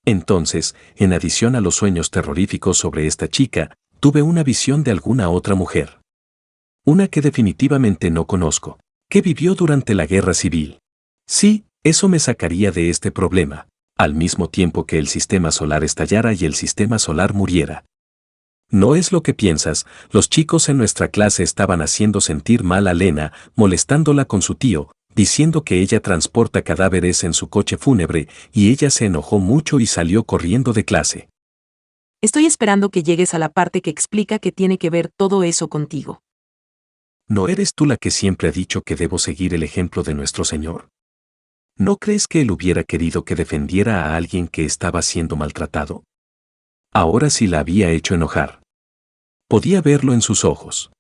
Entonces, en adición a los sueños terroríficos sobre esta chica, tuve una visión de alguna otra mujer. Una que definitivamente no conozco, que vivió durante la Guerra Civil. Sí, eso me sacaría de este problema, al mismo tiempo que el sistema solar estallara y el sistema solar muriera. No es lo que piensas, los chicos en nuestra clase estaban haciendo sentir mal a Lena, molestándola con su tío, diciendo que ella transporta cadáveres en su coche fúnebre, y ella se enojó mucho y salió corriendo de clase. Estoy esperando que llegues a la parte que explica qué tiene que ver todo eso contigo. ¿No eres tú la que siempre ha dicho que debo seguir el ejemplo de nuestro Señor? ¿No crees que él hubiera querido que defendiera a alguien que estaba siendo maltratado? Ahora sí la había hecho enojar. Podía verlo en sus ojos.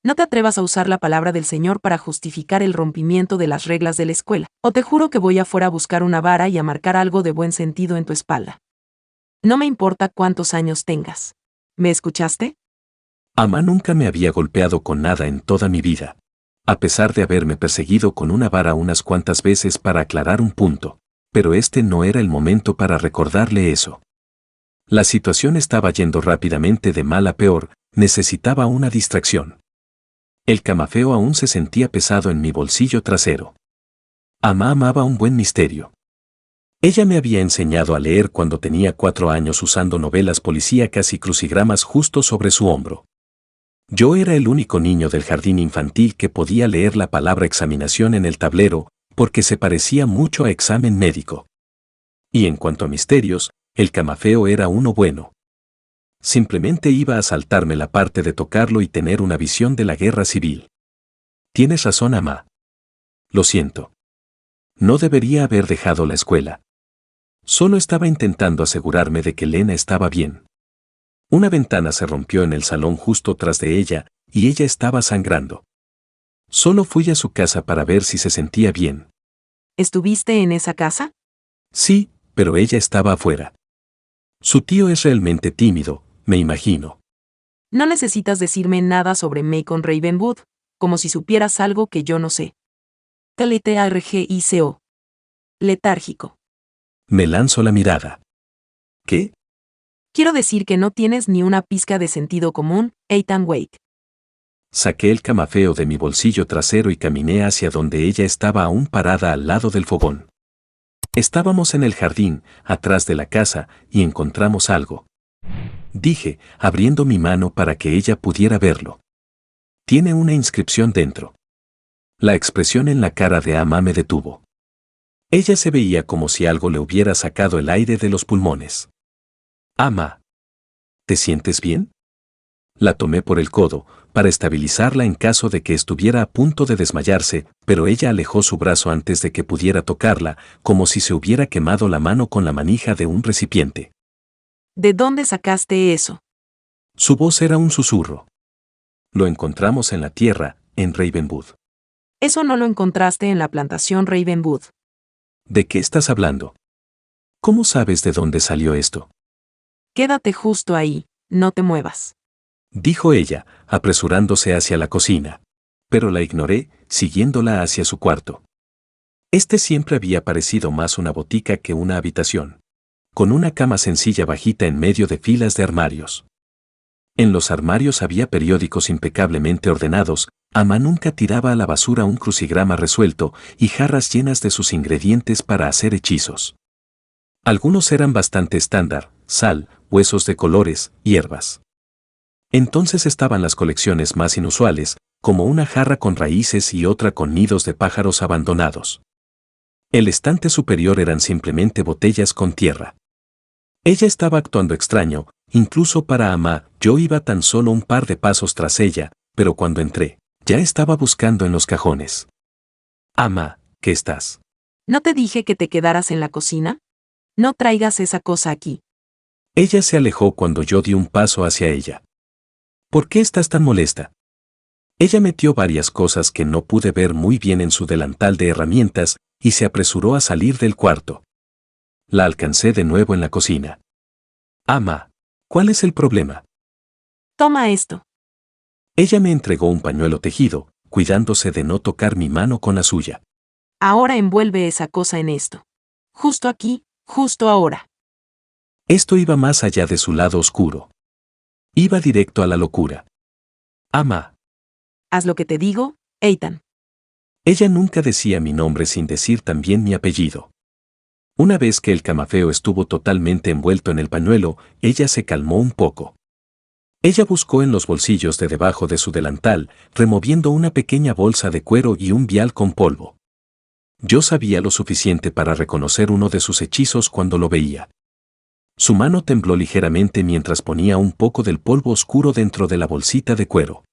No te atrevas a usar la palabra del Señor para justificar el rompimiento de las reglas de la escuela, o te juro que voy afuera a buscar una vara y a marcar algo de buen sentido en tu espalda. No me importa cuántos años tengas. ¿Me escuchaste? Mamá nunca me había golpeado con nada en toda mi vida, a pesar de haberme perseguido con una vara unas cuantas veces para aclarar un punto, pero este no era el momento para recordarle eso. La situación estaba yendo rápidamente de mal a peor, necesitaba una distracción. El camafeo aún se sentía pesado en mi bolsillo trasero. Mamá amaba un buen misterio. Ella me había enseñado a leer cuando tenía 4 años usando novelas policíacas y crucigramas justo sobre su hombro. Yo era el único niño del jardín infantil que podía leer la palabra examinación en el tablero, porque se parecía mucho a examen médico. Y en cuanto a misterios, el camafeo era uno bueno. Simplemente iba a saltarme la parte de tocarlo y tener una visión de la guerra civil. Tienes razón, mamá. Lo siento. No debería haber dejado la escuela. Solo estaba intentando asegurarme de que Lena estaba bien. Una ventana se rompió en el salón justo tras de ella, y ella estaba sangrando. Solo fui a su casa para ver si se sentía bien. ¿Estuviste en esa casa? Sí, pero ella estaba afuera. Su tío es realmente tímido, me imagino. No necesitas decirme nada sobre Macon Ravenwood, como si supieras algo que yo no sé. TLTARGICO. Letárgico. Me lanzo la mirada. ¿Qué? Quiero decir que no tienes ni una pizca de sentido común, Ethan Wake. Saqué el camafeo de mi bolsillo trasero y caminé hacia donde ella estaba aún parada al lado del fogón. Estábamos en el jardín, atrás de la casa, y encontramos algo. Dije, abriendo mi mano para que ella pudiera verlo. Tiene una inscripción dentro. La expresión en la cara de Ama me detuvo. Ella se veía como si algo le hubiera sacado el aire de los pulmones. Ama, ¿te sientes bien? La tomé por el codo, para estabilizarla en caso de que estuviera a punto de desmayarse, pero ella alejó su brazo antes de que pudiera tocarla, como si se hubiera quemado la mano con la manija de un recipiente. ¿De dónde sacaste eso? Su voz era un susurro. Lo encontramos en la tierra, en Ravenwood. Eso no lo encontraste en la plantación Ravenwood. ¿De qué estás hablando? ¿Cómo sabes de dónde salió esto? Quédate justo ahí, no te muevas. Dijo ella, apresurándose hacia la cocina. Pero la ignoré, siguiéndola hacia su cuarto. Este siempre había parecido más una botica que una habitación. Con una cama sencilla bajita en medio de filas de armarios. En los armarios había periódicos impecablemente ordenados, Ama nunca tiraba a la basura un crucigrama resuelto y jarras llenas de sus ingredientes para hacer hechizos. Algunos eran bastante estándar: sal, huesos de colores, hierbas. Entonces estaban las colecciones más inusuales, como una jarra con raíces y otra con nidos de pájaros abandonados. El estante superior eran simplemente botellas con tierra. Ella estaba actuando extraño, incluso para Ama. Yo iba tan solo un par de pasos tras ella, pero cuando entré, ya estaba buscando en los cajones. Ama, ¿qué estás? ¿No te dije que te quedaras en la cocina? No traigas esa cosa aquí. Ella se alejó cuando yo di un paso hacia ella. ¿Por qué estás tan molesta? Ella metió varias cosas que no pude ver muy bien en su delantal de herramientas y se apresuró a salir del cuarto. La alcancé de nuevo en la cocina. Ama, ¿cuál es el problema? Toma esto. Ella me entregó un pañuelo tejido, cuidándose de no tocar mi mano con la suya. Ahora envuelve esa cosa en esto. Justo aquí, justo ahora. Esto iba más allá de su lado oscuro. Iba directo a la locura. Ama. Haz lo que te digo, Ethan. Ella nunca decía mi nombre sin decir también mi apellido. Una vez que el camafeo estuvo totalmente envuelto en el pañuelo, ella se calmó un poco. Ella buscó en los bolsillos de debajo de su delantal, removiendo una pequeña bolsa de cuero y un vial con polvo. Yo sabía lo suficiente para reconocer uno de sus hechizos cuando lo veía. Su mano tembló ligeramente mientras ponía un poco del polvo oscuro dentro de la bolsita de cuero.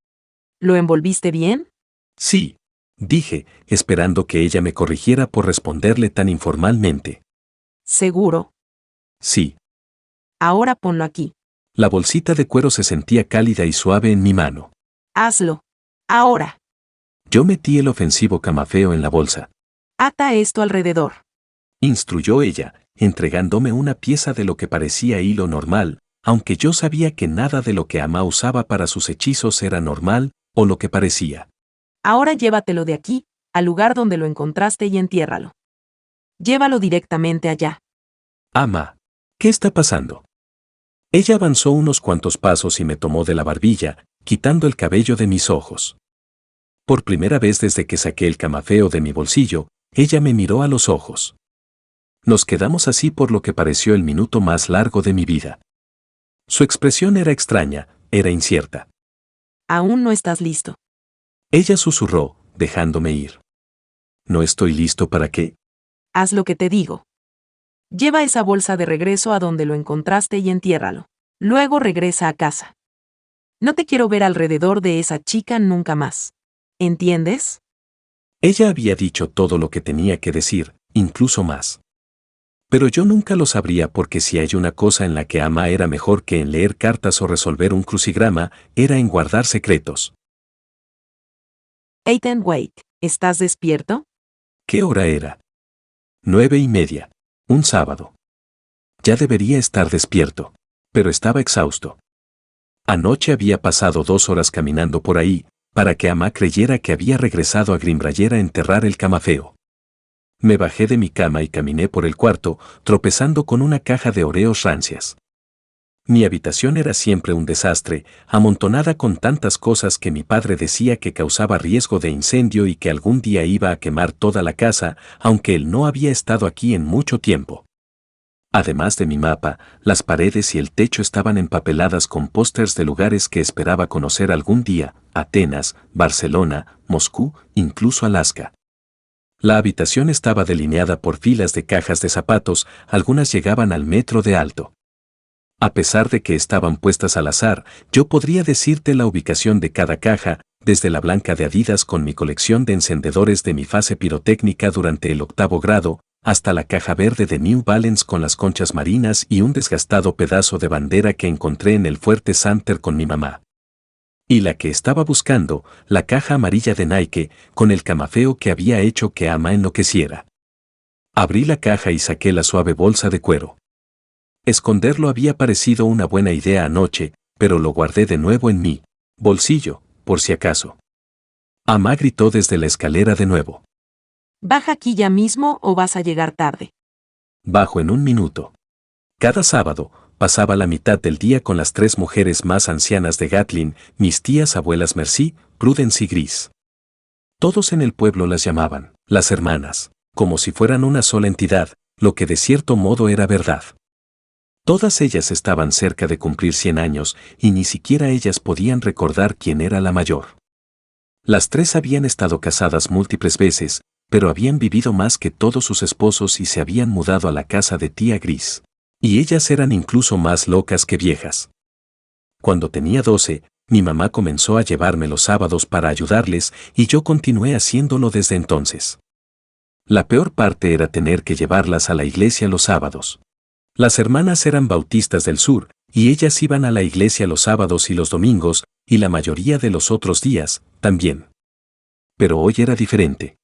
¿Lo envolviste bien? Sí, dije, esperando que ella me corrigiera por responderle tan informalmente. ¿Seguro? Sí. Ahora ponlo aquí. La bolsita de cuero se sentía cálida y suave en mi mano. Hazlo. Ahora. Yo metí el ofensivo camafeo en la bolsa. Ata esto alrededor. Instruyó ella, entregándome una pieza de lo que parecía hilo normal, aunque yo sabía que nada de lo que Ama usaba para sus hechizos era normal, o lo que parecía. Ahora llévatelo de aquí, al lugar donde lo encontraste y entiérralo. Llévalo directamente allá. Ama, ¿qué está pasando? Ella avanzó unos cuantos pasos y me tomó de la barbilla, quitando el cabello de mis ojos. Por primera vez desde que saqué el camafeo de mi bolsillo, ella me miró a los ojos. Nos quedamos así por lo que pareció el minuto más largo de mi vida. Su expresión era extraña, era incierta. Aún no estás listo. Ella susurró, dejándome ir. ¿No estoy listo para qué? Haz lo que te digo. Lleva esa bolsa de regreso a donde lo encontraste y entiérralo. Luego regresa a casa. No te quiero ver alrededor de esa chica nunca más. ¿Entiendes? Ella había dicho todo lo que tenía que decir, incluso más. Pero yo nunca lo sabría porque si hay una cosa en la que Ama era mejor que en leer cartas o resolver un crucigrama, era en guardar secretos. Ethan Wake, ¿estás despierto? ¿Qué hora era? 9:30. Un sábado. Ya debería estar despierto, pero estaba exhausto. Anoche había pasado 2 horas caminando por ahí, para que Ama creyera que había regresado a Greenbrier a enterrar el camafeo. Me bajé de mi cama y caminé por el cuarto, tropezando con una caja de Oreos rancias. Mi habitación era siempre un desastre, amontonada con tantas cosas que mi padre decía que causaba riesgo de incendio y que algún día iba a quemar toda la casa, aunque él no había estado aquí en mucho tiempo. Además de mi mapa, las paredes y el techo estaban empapeladas con pósters de lugares que esperaba conocer algún día: Atenas, Barcelona, Moscú, incluso Alaska. La habitación estaba delineada por filas de cajas de zapatos, algunas llegaban al metro de alto. A pesar de que estaban puestas al azar, yo podría decirte la ubicación de cada caja, desde la blanca de Adidas con mi colección de encendedores de mi fase pirotécnica durante el 8º grado, hasta la caja verde de New Balance con las conchas marinas y un desgastado pedazo de bandera que encontré en el Fuerte Santer con mi mamá. Y la que estaba buscando, la caja amarilla de Nike, con el camafeo que había hecho que Ama enloqueciera. Abrí la caja y saqué la suave bolsa de cuero. Esconderlo había parecido una buena idea anoche, pero lo guardé de nuevo en mi bolsillo, por si acaso. Ama gritó desde la escalera de nuevo. Baja aquí ya mismo o vas a llegar tarde. Bajo en un minuto. Cada sábado, pasaba la mitad del día con las 3 mujeres más ancianas de Gatlin, mis tías abuelas Mercy, Prudence y Gris. Todos en el pueblo las llamaban las hermanas, como si fueran una sola entidad, lo que de cierto modo era verdad. Todas ellas estaban cerca de cumplir 100 años y ni siquiera ellas podían recordar quién era la mayor. Las 3 habían estado casadas múltiples veces, pero habían vivido más que todos sus esposos y se habían mudado a la casa de tía Gris. Y ellas eran incluso más locas que viejas. Cuando tenía 12, mi mamá comenzó a llevarme los sábados para ayudarles y yo continué haciéndolo desde entonces. La peor parte era tener que llevarlas a la iglesia los sábados. Las hermanas eran bautistas del sur, y ellas iban a la iglesia los sábados y los domingos, y la mayoría de los otros días, también. Pero hoy era diferente.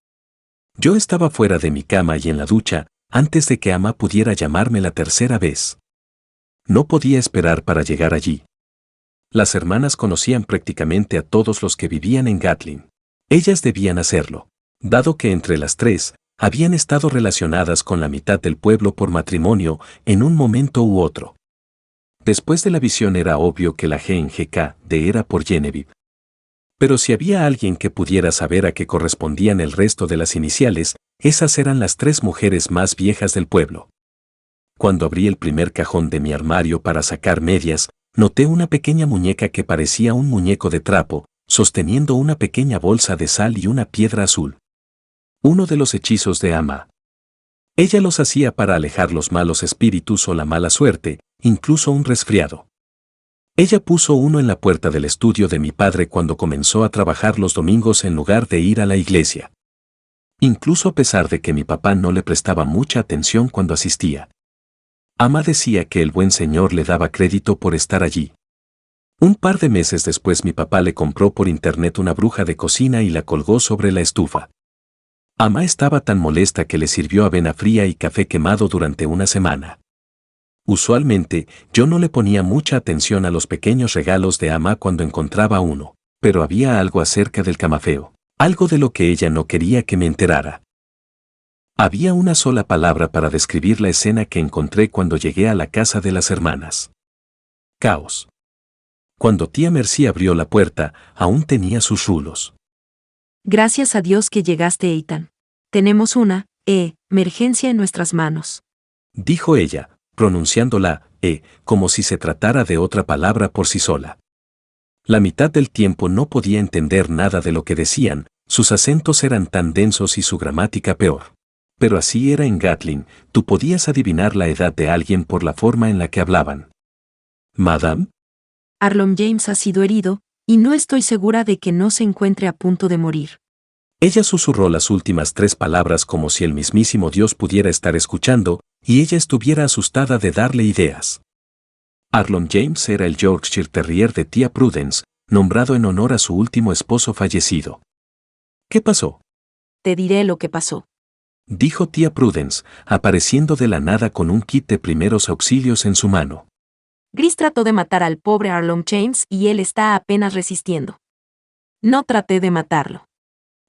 Yo estaba fuera de mi cama y en la ducha, antes de que Ama pudiera llamarme la tercera vez. No podía esperar para llegar allí. Las hermanas conocían prácticamente a todos los que vivían en Gatlin. Ellas debían hacerlo, dado que entre las 3, habían estado relacionadas con la mitad del pueblo por matrimonio en un momento u otro. Después de la visión era obvio que la G en GK de era por Genevieve. Pero si había alguien que pudiera saber a qué correspondían el resto de las iniciales, esas eran las 3 mujeres más viejas del pueblo. Cuando abrí el primer cajón de mi armario para sacar medias, noté una pequeña muñeca que parecía un muñeco de trapo, sosteniendo una pequeña bolsa de sal y una piedra azul. Uno de los hechizos de Ama. Ella los hacía para alejar los malos espíritus o la mala suerte, incluso un resfriado. Ella puso uno en la puerta del estudio de mi padre cuando comenzó a trabajar los domingos en lugar de ir a la iglesia. Incluso a pesar de que mi papá no le prestaba mucha atención cuando asistía. Ama decía que el buen señor le daba crédito por estar allí. Un par de meses después mi papá le compró por internet una bruja de cocina y la colgó sobre la estufa. Ama estaba tan molesta que le sirvió avena fría y café quemado durante una semana. Usualmente, yo no le ponía mucha atención a los pequeños regalos de Ama cuando encontraba uno, pero había algo acerca del camafeo, algo de lo que ella no quería que me enterara. Había una sola palabra para describir la escena que encontré cuando llegué a la casa de las hermanas. Caos. Cuando tía Mercy abrió la puerta, aún tenía sus rulos. Gracias a Dios que llegaste, Ethan. Tenemos una emergencia en nuestras manos. Dijo ella, pronunciando la como si se tratara de otra palabra por sí sola. La mitad del tiempo no podía entender nada de lo que decían, sus acentos eran tan densos y su gramática peor. Pero así era en Gatlin, tú podías adivinar la edad de alguien por la forma en la que hablaban. ¿Madame? Arlon James ha sido herido, y no estoy segura de que no se encuentre a punto de morir. Ella susurró las últimas 3 palabras como si el mismísimo Dios pudiera estar escuchando, y ella estuviera asustada de darle ideas. Arlon James era el Yorkshire Terrier de tía Prudence, nombrado en honor a su último esposo fallecido. ¿Qué pasó? Te diré lo que pasó. Dijo tía Prudence, apareciendo de la nada con un kit de primeros auxilios en su mano. Gris trató de matar al pobre Arlon James y él está apenas resistiendo. No traté de matarlo.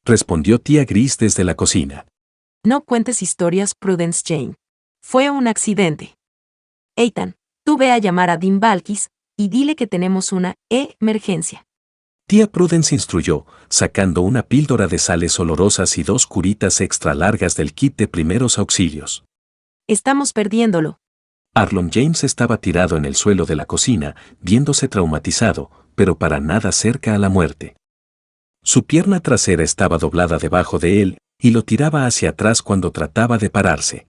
Respondió tía Gris desde la cocina. No cuentes historias, Prudence Jane. Fue un accidente. Ethan, tú ve a llamar a Dean Balkis y dile que tenemos una emergencia. Tía Prudence instruyó, sacando una píldora de sales olorosas y 2 curitas extra largas del kit de primeros auxilios. Estamos perdiéndolo. Arlon James estaba tirado en el suelo de la cocina, viéndose traumatizado, pero para nada cerca a la muerte. Su pierna trasera estaba doblada debajo de él, y lo tiraba hacia atrás cuando trataba de pararse.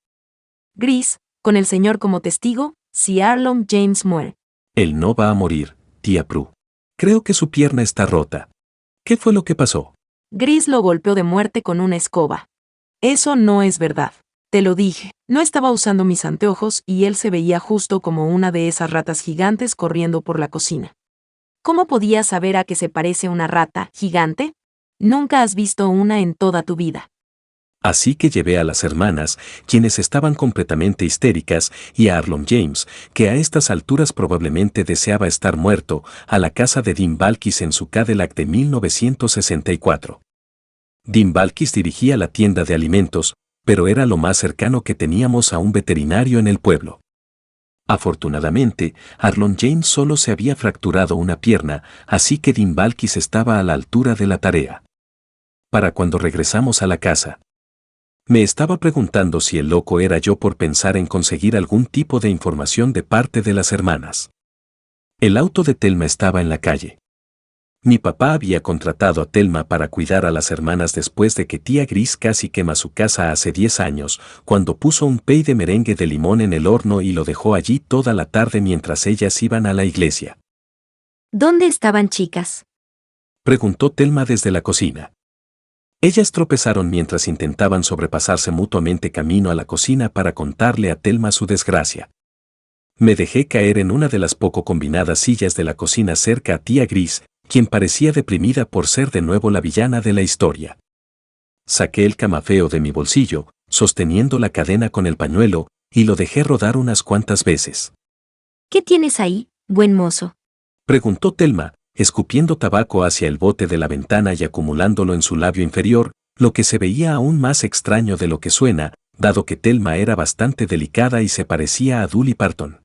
Gris, con el señor como testigo, si Arlon James muere. Él no va a morir, tía Prue. Creo que su pierna está rota. ¿Qué fue lo que pasó? Gris lo golpeó de muerte con una escoba. Eso no es verdad. Te lo dije. No estaba usando mis anteojos y él se veía justo como una de esas ratas gigantes corriendo por la cocina. ¿Cómo podías saber a qué se parece una rata gigante? Nunca has visto una en toda tu vida. Así que llevé a las hermanas, quienes estaban completamente histéricas, y a Arlon James, que a estas alturas probablemente deseaba estar muerto, a la casa de Dean Balkis en su Cadillac de 1964. Dean Balkis dirigía la tienda de alimentos, pero era lo más cercano que teníamos a un veterinario en el pueblo. Afortunadamente, Arlon James solo se había fracturado una pierna, así que Dean Balkis estaba a la altura de la tarea. Para cuando regresamos a la casa, me estaba preguntando si el loco era yo por pensar en conseguir algún tipo de información de parte de las hermanas. El auto de Thelma estaba en la calle. Mi papá había contratado a Thelma para cuidar a las hermanas después de que tía Gris casi quema su casa hace 10 años, cuando puso un pay de merengue de limón en el horno y lo dejó allí toda la tarde mientras ellas iban a la iglesia. ¿Dónde estaban, chicas? Preguntó Thelma desde la cocina. Ellas tropezaron mientras intentaban sobrepasarse mutuamente camino a la cocina para contarle a Thelma su desgracia. Me dejé caer en una de las poco combinadas sillas de la cocina cerca a tía Gris, quien parecía deprimida por ser de nuevo la villana de la historia. Saqué el camafeo de mi bolsillo, sosteniendo la cadena con el pañuelo, y lo dejé rodar unas cuantas veces. ¿Qué tienes ahí, buen mozo? Preguntó Thelma, escupiendo tabaco hacia el bote de la ventana y acumulándolo en su labio inferior, lo que se veía aún más extraño de lo que suena, dado que Thelma era bastante delicada y se parecía a Dolly Parton.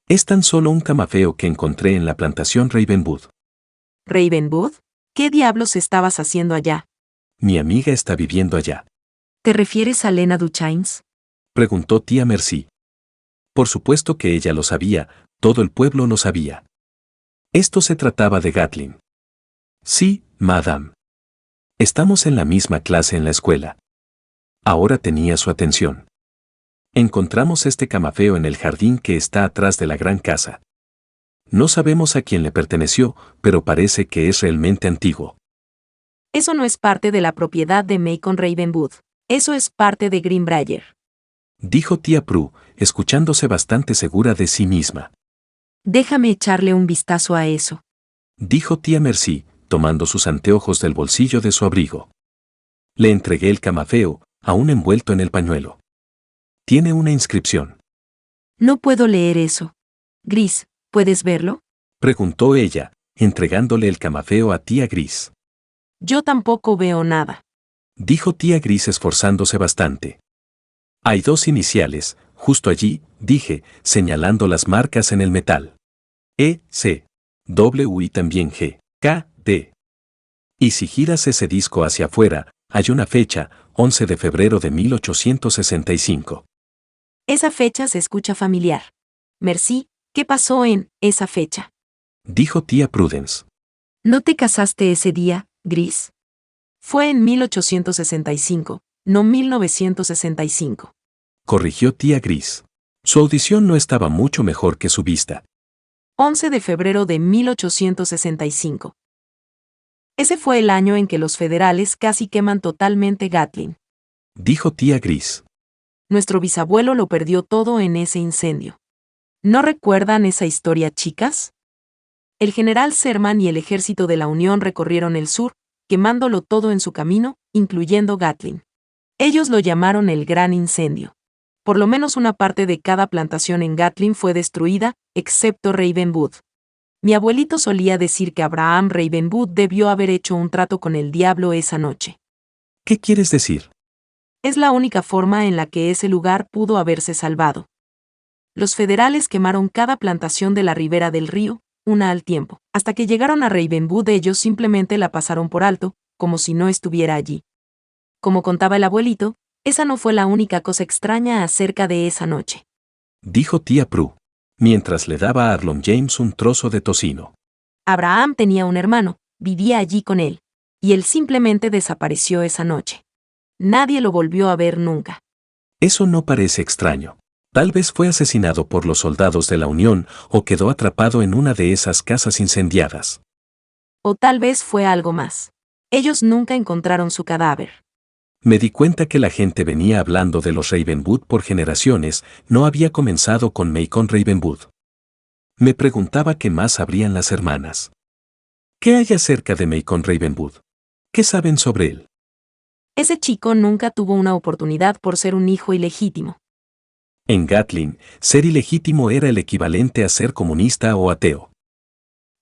Es tan solo un camafeo que encontré en la plantación Ravenwood. ¿Ravenwood? ¿Qué diablos estabas haciendo allá? Mi amiga está viviendo allá. ¿Te refieres a Lena Duchains? Preguntó tía Mercy. Por supuesto que ella lo sabía, todo el pueblo lo sabía. Esto se trataba de Gatlin. Sí, madame. Estamos en la misma clase en la escuela. Ahora tenía su atención. Encontramos este camafeo en el jardín que está atrás de la gran casa. No sabemos a quién le perteneció, pero parece que es realmente antiguo. Eso no es parte de la propiedad de Macon Ravenwood. Eso es parte de Greenbrier. Dijo tía Prue, escuchándose bastante segura de sí misma. Déjame echarle un vistazo a eso. Dijo tía Mercy, tomando sus anteojos del bolsillo de su abrigo. Le entregué el camafeo, aún envuelto en el pañuelo. Tiene una inscripción. No puedo leer eso. Gris, ¿puedes verlo? Preguntó ella, entregándole el camafeo a tía Gris. Yo tampoco veo nada. Dijo tía Gris esforzándose bastante. Hay 2 iniciales, justo allí, dije, señalando las marcas en el metal. E, C, W y también G, K, D. Y si giras ese disco hacia afuera, hay una fecha, 11 de febrero de 1865. Esa fecha se escucha familiar. Merci, ¿qué pasó en esa fecha? Dijo tía Prudence. ¿No te casaste ese día, Gris? Fue en 1865, no 1965. Corrigió tía Gris. Su audición no estaba mucho mejor que su vista. 11 de febrero de 1865. Ese fue el año en que los federales casi queman totalmente Gatlin. Dijo tía Gris. Nuestro bisabuelo lo perdió todo en ese incendio. ¿No recuerdan esa historia, chicas? El general Sherman y el ejército de la Unión recorrieron el sur, quemándolo todo en su camino, incluyendo Gatlin. Ellos lo llamaron el Gran Incendio. Por lo menos una parte de cada plantación en Gatlin fue destruida, excepto Ravenwood. Mi abuelito solía decir que Abraham Ravenwood debió haber hecho un trato con el diablo esa noche. ¿Qué quieres decir? Es la única forma en la que ese lugar pudo haberse salvado. Los federales quemaron cada plantación de la ribera del río, una al tiempo. Hasta que llegaron a Ravenwood ellos simplemente la pasaron por alto, como si no estuviera allí. Como contaba el abuelito, esa no fue la única cosa extraña acerca de esa noche. Dijo tía Prue, mientras le daba a Arlon James un trozo de tocino. Abraham tenía un hermano, vivía allí con él, y él simplemente desapareció esa noche. Nadie lo volvió a ver nunca. Eso no parece extraño. Tal vez fue asesinado por los soldados de la Unión o quedó atrapado en una de esas casas incendiadas. O tal vez fue algo más. Ellos nunca encontraron su cadáver. Me di cuenta que la gente venía hablando de los Ravenwood por generaciones, no había comenzado con Macon Ravenwood. Me preguntaba qué más sabrían las hermanas. ¿Qué hay acerca de Macon Ravenwood? ¿Qué saben sobre él? Ese chico nunca tuvo una oportunidad por ser un hijo ilegítimo. En Gatlin, ser ilegítimo era el equivalente a ser comunista o ateo.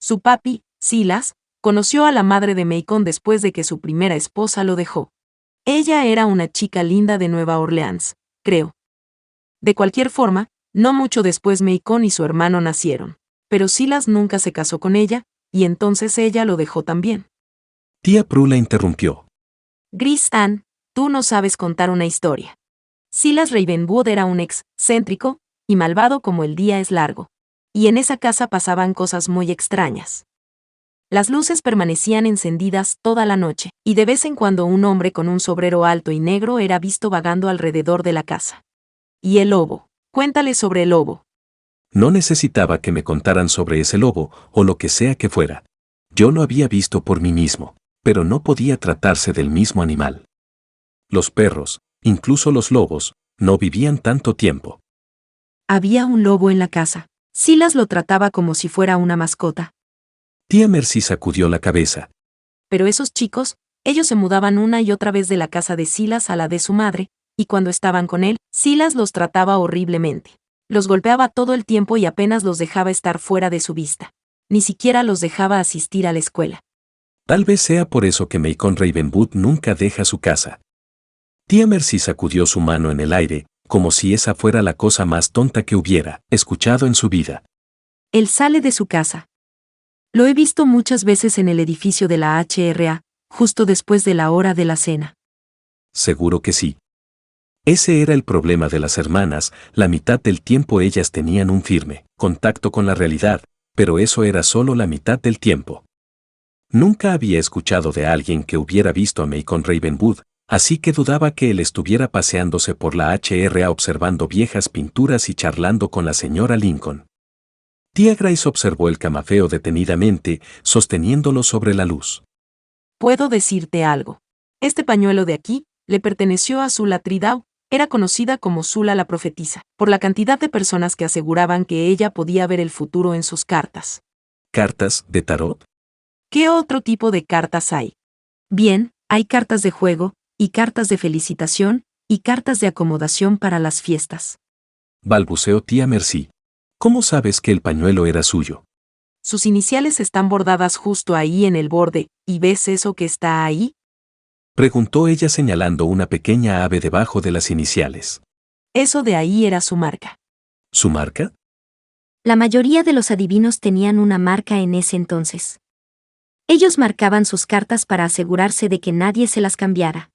Su papi, Silas, conoció a la madre de Macon después de que su primera esposa lo dejó. Ella era una chica linda de Nueva Orleans, creo. De cualquier forma, No mucho después Macon y su hermano nacieron. Pero Silas nunca se casó con ella, y entonces ella lo dejó también. Tía Prue la interrumpió. Gris Ann, tú no sabes contar una historia. Silas Ravenwood era un excéntrico y malvado como el día es largo. Y en esa casa pasaban cosas muy extrañas. Las luces permanecían encendidas toda la noche, y de vez en cuando un hombre con un sombrero alto y negro era visto vagando alrededor de la casa. Y el lobo. Cuéntale sobre el lobo. No necesitaba que me contaran sobre ese lobo, o lo que sea que fuera. Yo lo había visto por mí mismo, pero no podía tratarse del mismo animal. Los perros, incluso los lobos, no vivían tanto tiempo. Había un lobo en la casa. Silas lo trataba como si fuera una mascota. Tía Mercy sacudió la cabeza. Pero esos chicos, ellos se mudaban una y otra vez de la casa de Silas a la de su madre, y cuando estaban con él, Silas los trataba horriblemente. Los golpeaba todo el tiempo y apenas los dejaba estar fuera de su vista. Ni siquiera los dejaba asistir a la escuela. Tal vez sea por eso que Macon Ravenwood nunca deja su casa. Tía Mercy sacudió su mano en el aire, como si esa fuera la cosa más tonta que hubiera escuchado en su vida. Él sale de su casa. Lo he visto muchas veces en el edificio de la HRA, justo después de la hora de la cena. Seguro que sí. Ese era el problema de las hermanas, la mitad del tiempo ellas tenían un firme contacto con la realidad, pero eso era solo la mitad del tiempo. Nunca había escuchado de alguien que hubiera visto a Macon Ravenwood, así que dudaba que él estuviera paseándose por la HRA observando viejas pinturas y charlando con la señora Lincoln. Tía Grace observó el camafeo detenidamente, sosteniéndolo sobre la luz. Puedo decirte algo. Este pañuelo de aquí le perteneció a Sula Tridau. Era conocida como Sula la profetisa, por la cantidad de personas que aseguraban que ella podía ver el futuro en sus cartas. ¿Cartas de tarot? ¿Qué otro tipo de cartas hay? Bien, hay cartas de juego, y cartas de felicitación, y cartas de acomodación para las fiestas. Balbuceó tía Mercy. ¿Cómo sabes que el pañuelo era suyo? Sus iniciales están bordadas justo ahí en el borde, ¿y ves eso que está ahí? Preguntó ella señalando una pequeña ave debajo de las iniciales. Eso de ahí era su marca. ¿Su marca? La mayoría de los adivinos tenían una marca en ese entonces. Ellos marcaban sus cartas para asegurarse de que nadie se las cambiara.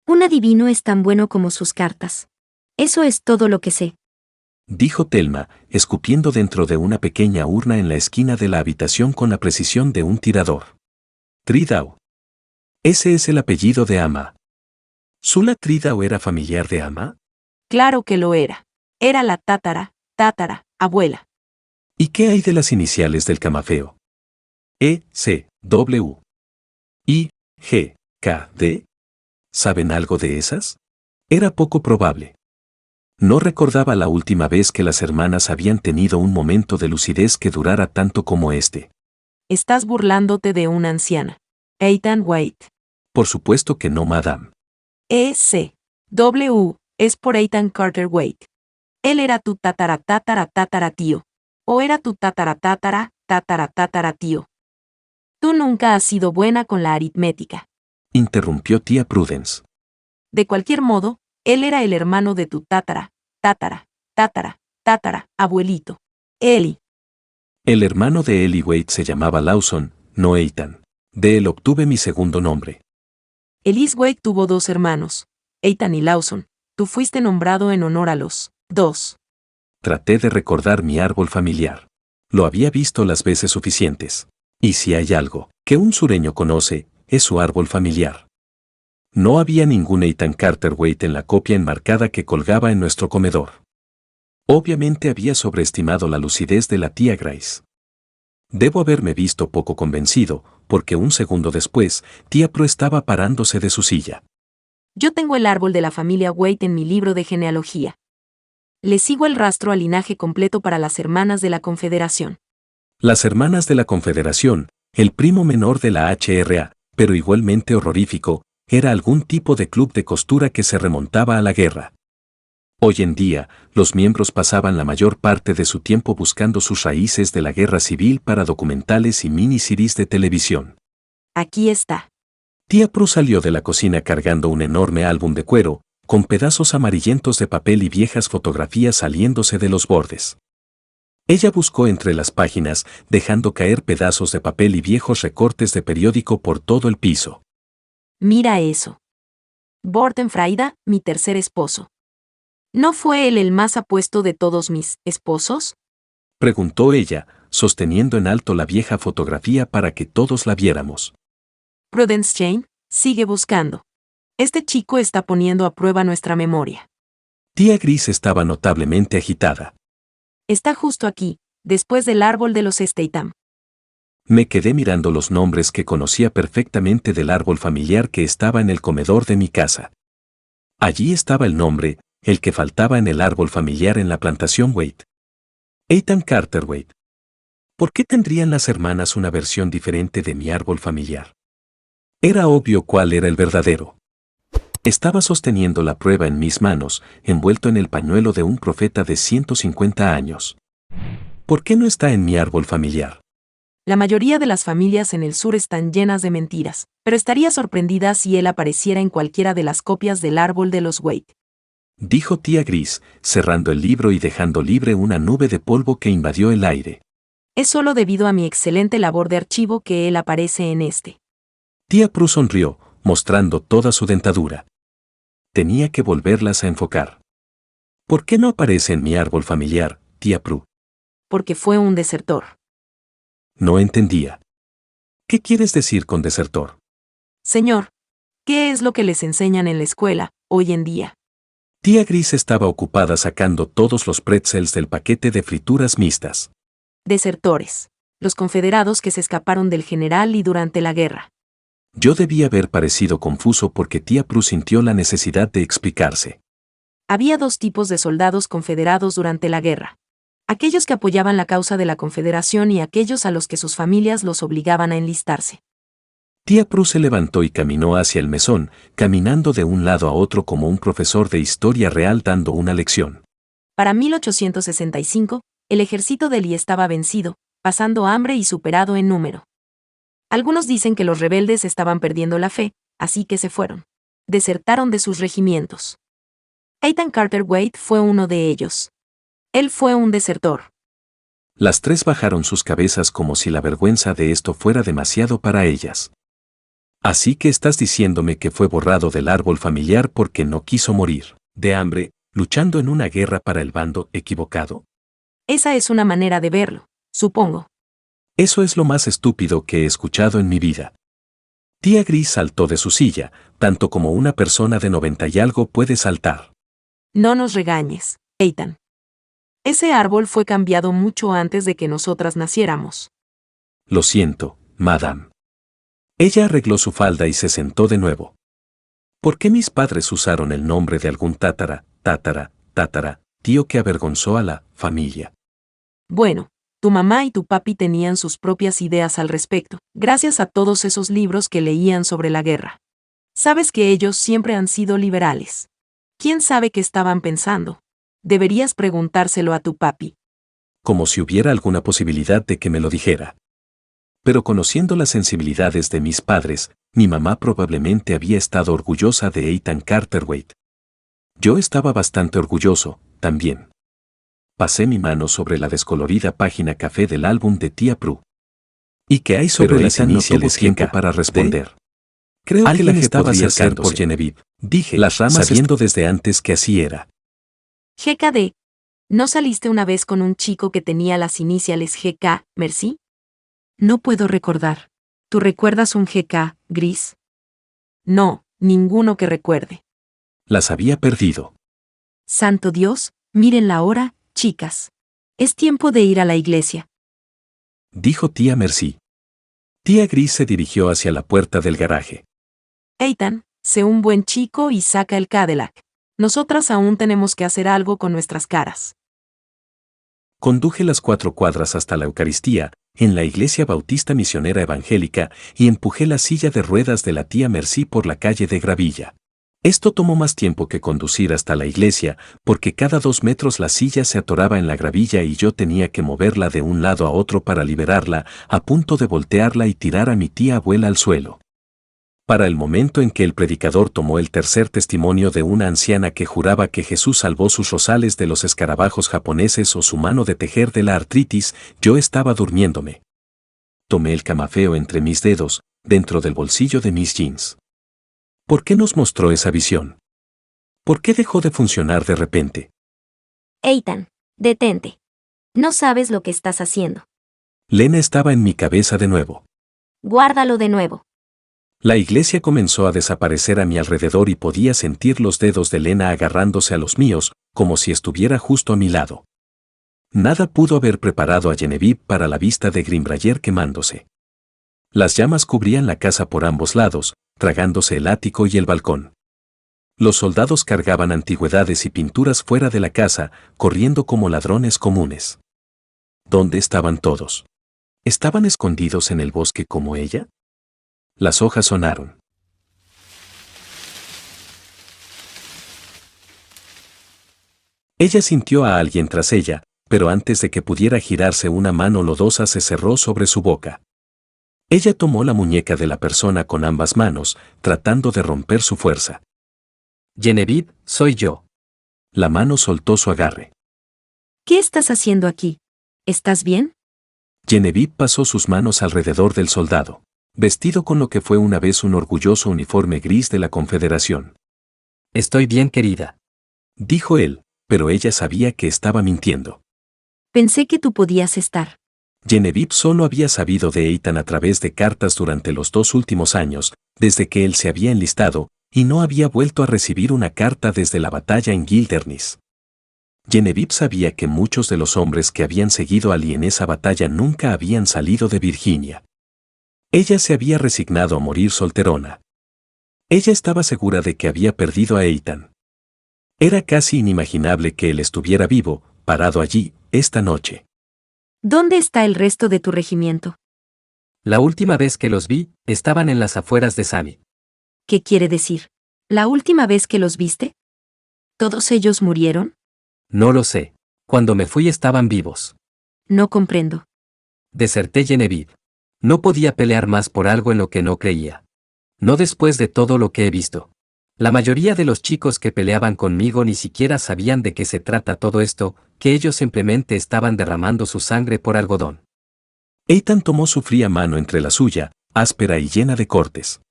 Un adivino es tan bueno como sus cartas. Eso es todo lo que sé. Dijo Thelma, escupiendo dentro de una pequeña urna en la esquina de la habitación con la precisión de un tirador. Tridau. Ese es el apellido de Ama. ¿Sula Tridau era familiar de Ama? Claro que lo era. Era la abuela. ¿Y qué hay de las iniciales del camafeo? E, C, W. I, G, K, D. ¿Saben algo de esas? Era poco probable. No recordaba la última vez que las hermanas habían tenido un momento de lucidez que durara tanto como este. Estás burlándote de una anciana. Ethan White. Por supuesto que no, madame. E.C.W. es por Ethan Carter White. Él era tu tío. O era tu tío. Tú nunca has sido buena con la aritmética. Interrumpió tía Prudence. De cualquier modo, él era el hermano de tu abuelito. Eli. El hermano de Eli Waite se llamaba Lawson, no Ethan. De él obtuve mi segundo nombre. Ellis Waite tuvo 2 hermanos, Ethan y Lawson. Tú fuiste nombrado en honor a los 2. Traté de recordar mi árbol familiar. Lo había visto las veces suficientes. Y si hay algo que un sureño conoce, es su árbol familiar. No había ningún Ethan Carter Waite en la copia enmarcada que colgaba en nuestro comedor. Obviamente había sobreestimado la lucidez de la tía Grace. Debo haberme visto poco convencido, porque un segundo después, tía Prue estaba parándose de su silla. Yo tengo el árbol de la familia Waite en mi libro de genealogía. Le sigo el rastro al linaje completo para las hermanas de la Confederación. Las hermanas de la Confederación, el primo menor de la HRA, pero igualmente horrorífico, era algún tipo de club de costura que se remontaba a la guerra. Hoy en día, los miembros pasaban la mayor parte de su tiempo buscando sus raíces de la guerra civil para documentales y miniseries de televisión. Aquí está. Tía Prue salió de la cocina cargando un enorme álbum de cuero, con pedazos amarillentos de papel y viejas fotografías saliéndose de los bordes. Ella buscó entre las páginas, dejando caer pedazos de papel y viejos recortes de periódico por todo el piso. Mira eso. Borten Fraida, mi tercer esposo. ¿No fue él el más apuesto de todos mis esposos? Preguntó ella, sosteniendo en alto la vieja fotografía para que todos la viéramos. Prudence Jane, sigue buscando. Este chico está poniendo a prueba nuestra memoria. Tía Gris estaba notablemente agitada. Está justo aquí, después del árbol de los Statham. Me quedé mirando los nombres que conocía perfectamente del árbol familiar que estaba en el comedor de mi casa. Allí estaba el nombre, el que faltaba en el árbol familiar en la plantación Wade. Ethan Carter Wade. ¿Por qué tendrían las hermanas una versión diferente de mi árbol familiar? Era obvio cuál era el verdadero. Estaba sosteniendo la prueba en mis manos, envuelto en el pañuelo de un profeta de 150 años. ¿Por qué no está en mi árbol familiar? La mayoría de las familias en el sur están llenas de mentiras, pero estaría sorprendida si él apareciera en cualquiera de las copias del árbol de los Wade. Dijo tía Gris, cerrando el libro y dejando libre una nube de polvo que invadió el aire. Es solo debido a mi excelente labor de archivo que él aparece en este. Tía Prue sonrió, mostrando toda su dentadura. Tenía que volverlas a enfocar. ¿Por qué no aparece en mi árbol familiar, tía Prue? Porque fue un desertor. No entendía. ¿Qué quieres decir con desertor? Señor, ¿qué es lo que les enseñan en la escuela, hoy en día? Tía Gris estaba ocupada sacando todos los pretzels del paquete de frituras mixtas. Desertores. Los confederados que se escaparon del general y durante la guerra. Yo debía haber parecido confuso porque tía Prue sintió la necesidad de explicarse. Había dos tipos de soldados confederados durante la guerra. Aquellos que apoyaban la causa de la Confederación y aquellos a los que sus familias los obligaban a enlistarse. Tía Prue se levantó y caminó hacia el mesón, caminando de un lado a otro como un profesor de historia real dando una lección. Para 1865, el ejército de Lee estaba vencido, pasando hambre y superado en número. Algunos dicen que los rebeldes estaban perdiendo la fe, así que se fueron. Desertaron de sus regimientos. Ethan Carter Wade fue uno de ellos. Él fue un desertor. Las tres bajaron sus cabezas como si la vergüenza de esto fuera demasiado para ellas. Así que estás diciéndome que fue borrado del árbol familiar porque no quiso morir, de hambre, luchando en una guerra para el bando equivocado. Esa es una manera de verlo, supongo. Eso es lo más estúpido que he escuchado en mi vida. Tía Gris saltó de su silla, tanto como una persona de 90 y algo puede saltar. No nos regañes, Ethan. Ese árbol fue cambiado mucho antes de que nosotras naciéramos. Lo siento, madame. Ella arregló su falda y se sentó de nuevo. ¿Por qué mis padres usaron el nombre de algún tátara, tío que avergonzó a la familia? Bueno, tu mamá y tu papi tenían sus propias ideas al respecto, gracias a todos esos libros que leían sobre la guerra. Sabes que ellos siempre han sido liberales. ¿Quién sabe qué estaban pensando? Deberías preguntárselo a tu papi. Como si hubiera alguna posibilidad de que me lo dijera. Pero conociendo las sensibilidades de mis padres, mi mamá probablemente había estado orgullosa de Ethan Carter Wade. Yo estaba bastante orgulloso, también. Pasé mi mano sobre la descolorida página café del álbum de tía Prue. ¿Y qué hay sobre las iniciales tiempo para responder? Creo que la estaba acercando por Genevieve, dije, las ramas sabiendo desde antes que así era. GKD. ¿No saliste una vez con un chico que tenía las iniciales GK, Mercy? No puedo recordar. ¿Tú recuerdas un GK, Gris? No, ninguno que recuerde. Las había perdido. Santo Dios, miren la hora, chicas. Es tiempo de ir a la iglesia. Dijo tía Mercy. Tía Gris se dirigió hacia la puerta del garaje. Ethan, sé un buen chico y saca el Cadillac. Nosotras aún tenemos que hacer algo con nuestras caras. Conduje las 4 cuadras hasta la Eucaristía, en la iglesia bautista misionera evangélica, y empujé la silla de ruedas de la tía Mercy por la calle de gravilla. Esto tomó más tiempo que conducir hasta la iglesia, porque cada 2 metros la silla se atoraba en la gravilla y yo tenía que moverla de un lado a otro para liberarla, a punto de voltearla y tirar a mi tía abuela al suelo. para el momento en que el predicador tomó el tercer testimonio de una anciana que juraba que Jesús salvó sus rosales de los escarabajos japoneses o su mano de tejer de la artritis, yo estaba durmiéndome. Tomé el camafeo entre mis dedos, dentro del bolsillo de mis jeans. ¿Por qué nos mostró esa visión? ¿Por qué dejó de funcionar de repente? Ethan, detente. No sabes lo que estás haciendo. Lena estaba en mi cabeza de nuevo. Guárdalo de nuevo. La iglesia comenzó a desaparecer a mi alrededor y podía sentir los dedos de Lena agarrándose a los míos, como si estuviera justo a mi lado. Nada pudo haber preparado a Genevieve para la vista de Greenbrier quemándose. Las llamas cubrían la casa por ambos lados, tragándose el ático y el balcón. Los soldados cargaban antigüedades y pinturas fuera de la casa, corriendo como ladrones comunes. ¿Dónde estaban todos? ¿Estaban escondidos en el bosque como ella? Las hojas sonaron. Ella sintió a alguien tras ella, pero antes de que pudiera girarse una mano lodosa se cerró sobre su boca. Ella tomó la muñeca de la persona con ambas manos, tratando de romper su fuerza. Genevieve, soy yo. La mano soltó su agarre. ¿Qué estás haciendo aquí? ¿Estás bien? Genevieve pasó sus manos alrededor del soldado, vestido con lo que fue una vez un orgulloso uniforme gris de la Confederación. Estoy bien, querida. Dijo él, pero ella sabía que estaba mintiendo. Pensé que tú podías estar. Genevieve solo había sabido de Ethan a través de cartas durante los 2 últimos años, desde que él se había enlistado, y no había vuelto a recibir una carta desde la batalla en Gildernis. Genevieve sabía que muchos de los hombres que habían seguido a Lee en esa batalla nunca habían salido de Virginia. Ella se había resignado a morir solterona. Ella estaba segura de que había perdido a Ethan. Era casi inimaginable que él estuviera vivo, parado allí, esta noche. ¿Dónde está el resto de tu regimiento? La última vez que los vi, estaban en las afueras de Summit. ¿Qué quiere decir? ¿La última vez que los viste? ¿Todos ellos murieron? No lo sé. Cuando me fui estaban vivos. No comprendo. Deserté Genevieve. No podía pelear más por algo en lo que no creía. No después de todo lo que he visto. La mayoría de los chicos que peleaban conmigo ni siquiera sabían de qué se trata todo esto, que ellos simplemente estaban derramando su sangre por algodón. Ethan tomó su fría mano entre la suya, áspera y llena de cortes.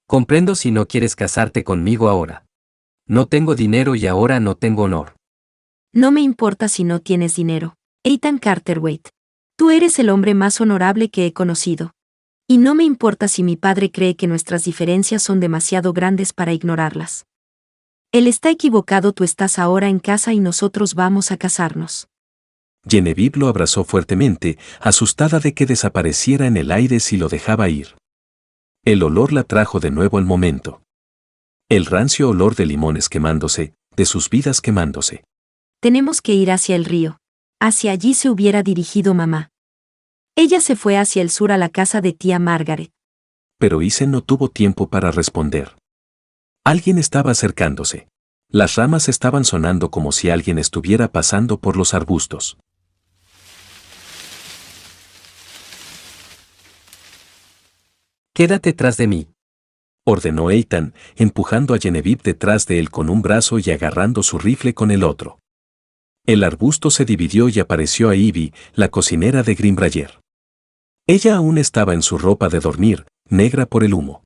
Comprendo si no quieres casarte conmigo ahora. No tengo dinero y ahora no tengo honor. No me importa si no tienes dinero. Ethan Carterwright. Tú eres el hombre más honorable que he conocido. Y no me importa si mi padre cree que nuestras diferencias son demasiado grandes para ignorarlas. Él está equivocado, tú estás ahora en casa y nosotros vamos a casarnos. Genevieve lo abrazó fuertemente, asustada de que desapareciera en el aire si lo dejaba ir. El olor la trajo de nuevo el momento. El rancio olor de limones quemándose, de sus vidas quemándose. Tenemos que ir hacia el río. Hacia allí se hubiera dirigido mamá. Ella se fue hacia el sur a la casa de tía Margaret. Pero Ethan no tuvo tiempo para responder. Alguien estaba acercándose. Las ramas estaban sonando como si alguien estuviera pasando por los arbustos. Quédate tras de mí. Ordenó Ethan, empujando a Genevieve detrás de él con un brazo y agarrando su rifle con el otro. El arbusto se dividió y apareció a Ivy, la cocinera de Greenbrier. Ella aún estaba en su ropa de dormir, negra por el humo.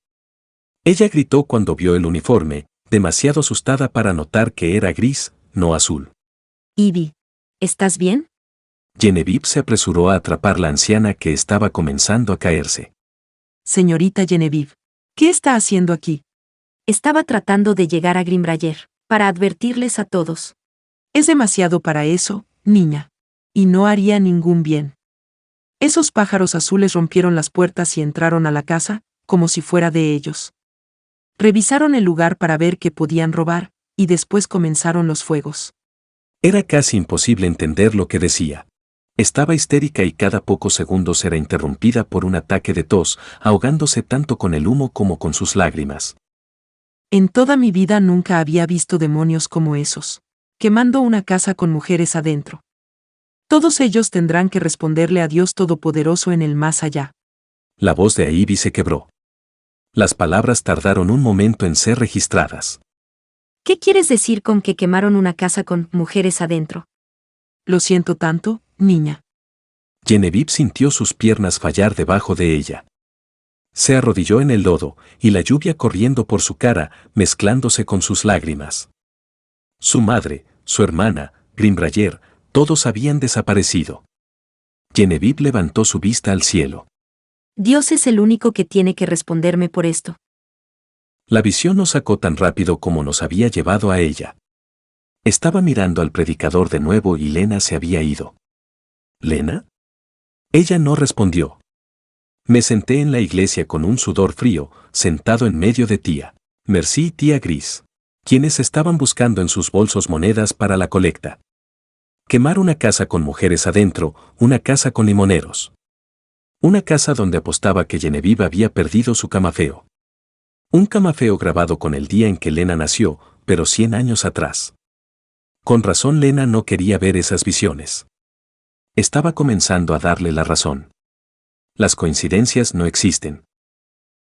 Ella gritó cuando vio el uniforme, demasiado asustada para notar que era gris, no azul. Ivy, ¿estás bien? Genevieve se apresuró a atrapar la anciana que estaba comenzando a caerse. Señorita Genevieve, ¿qué está haciendo aquí? Estaba tratando de llegar a Greenbrier, para advertirles a todos. Es demasiado para eso, niña. Y no haría ningún bien. Esos pájaros azules rompieron las puertas y entraron a la casa, como si fuera de ellos. Revisaron el lugar para ver qué podían robar, y después comenzaron los fuegos. Era casi imposible entender lo que decía. Estaba histérica y cada pocos segundos era interrumpida por un ataque de tos, ahogándose tanto con el humo como con sus lágrimas. En toda mi vida nunca había visto demonios como esos, quemando una casa con mujeres adentro. Todos ellos tendrán que responderle a Dios Todopoderoso en el más allá. La voz de Ivy se quebró. Las palabras tardaron un momento en ser registradas. ¿Qué quieres decir con que quemaron una casa con mujeres adentro? Lo siento tanto, niña. Genevieve sintió sus piernas fallar debajo de ella. Se arrodilló en el lodo, y la lluvia corriendo por su cara, mezclándose con sus lágrimas. Su madre, su hermana, Grimbrayer, todos habían desaparecido. Genevieve levantó su vista al cielo. Dios es el único que tiene que responderme por esto. La visión nos sacó tan rápido como nos había llevado a ella. Estaba mirando al predicador de nuevo y Lena se había ido. ¿Lena? Ella no respondió. Me senté en la iglesia con un sudor frío, sentado en medio de tía Mercy y tía Gris, quienes estaban buscando en sus bolsos monedas para la colecta. Quemar una casa con mujeres adentro, una casa con limoneros. Una casa donde apostaba que Genevieve había perdido su camafeo. Un camafeo grabado con el día en que Lena nació, pero 100 años atrás. Con razón Lena no quería ver esas visiones. Estaba comenzando a darle la razón. Las coincidencias no existen.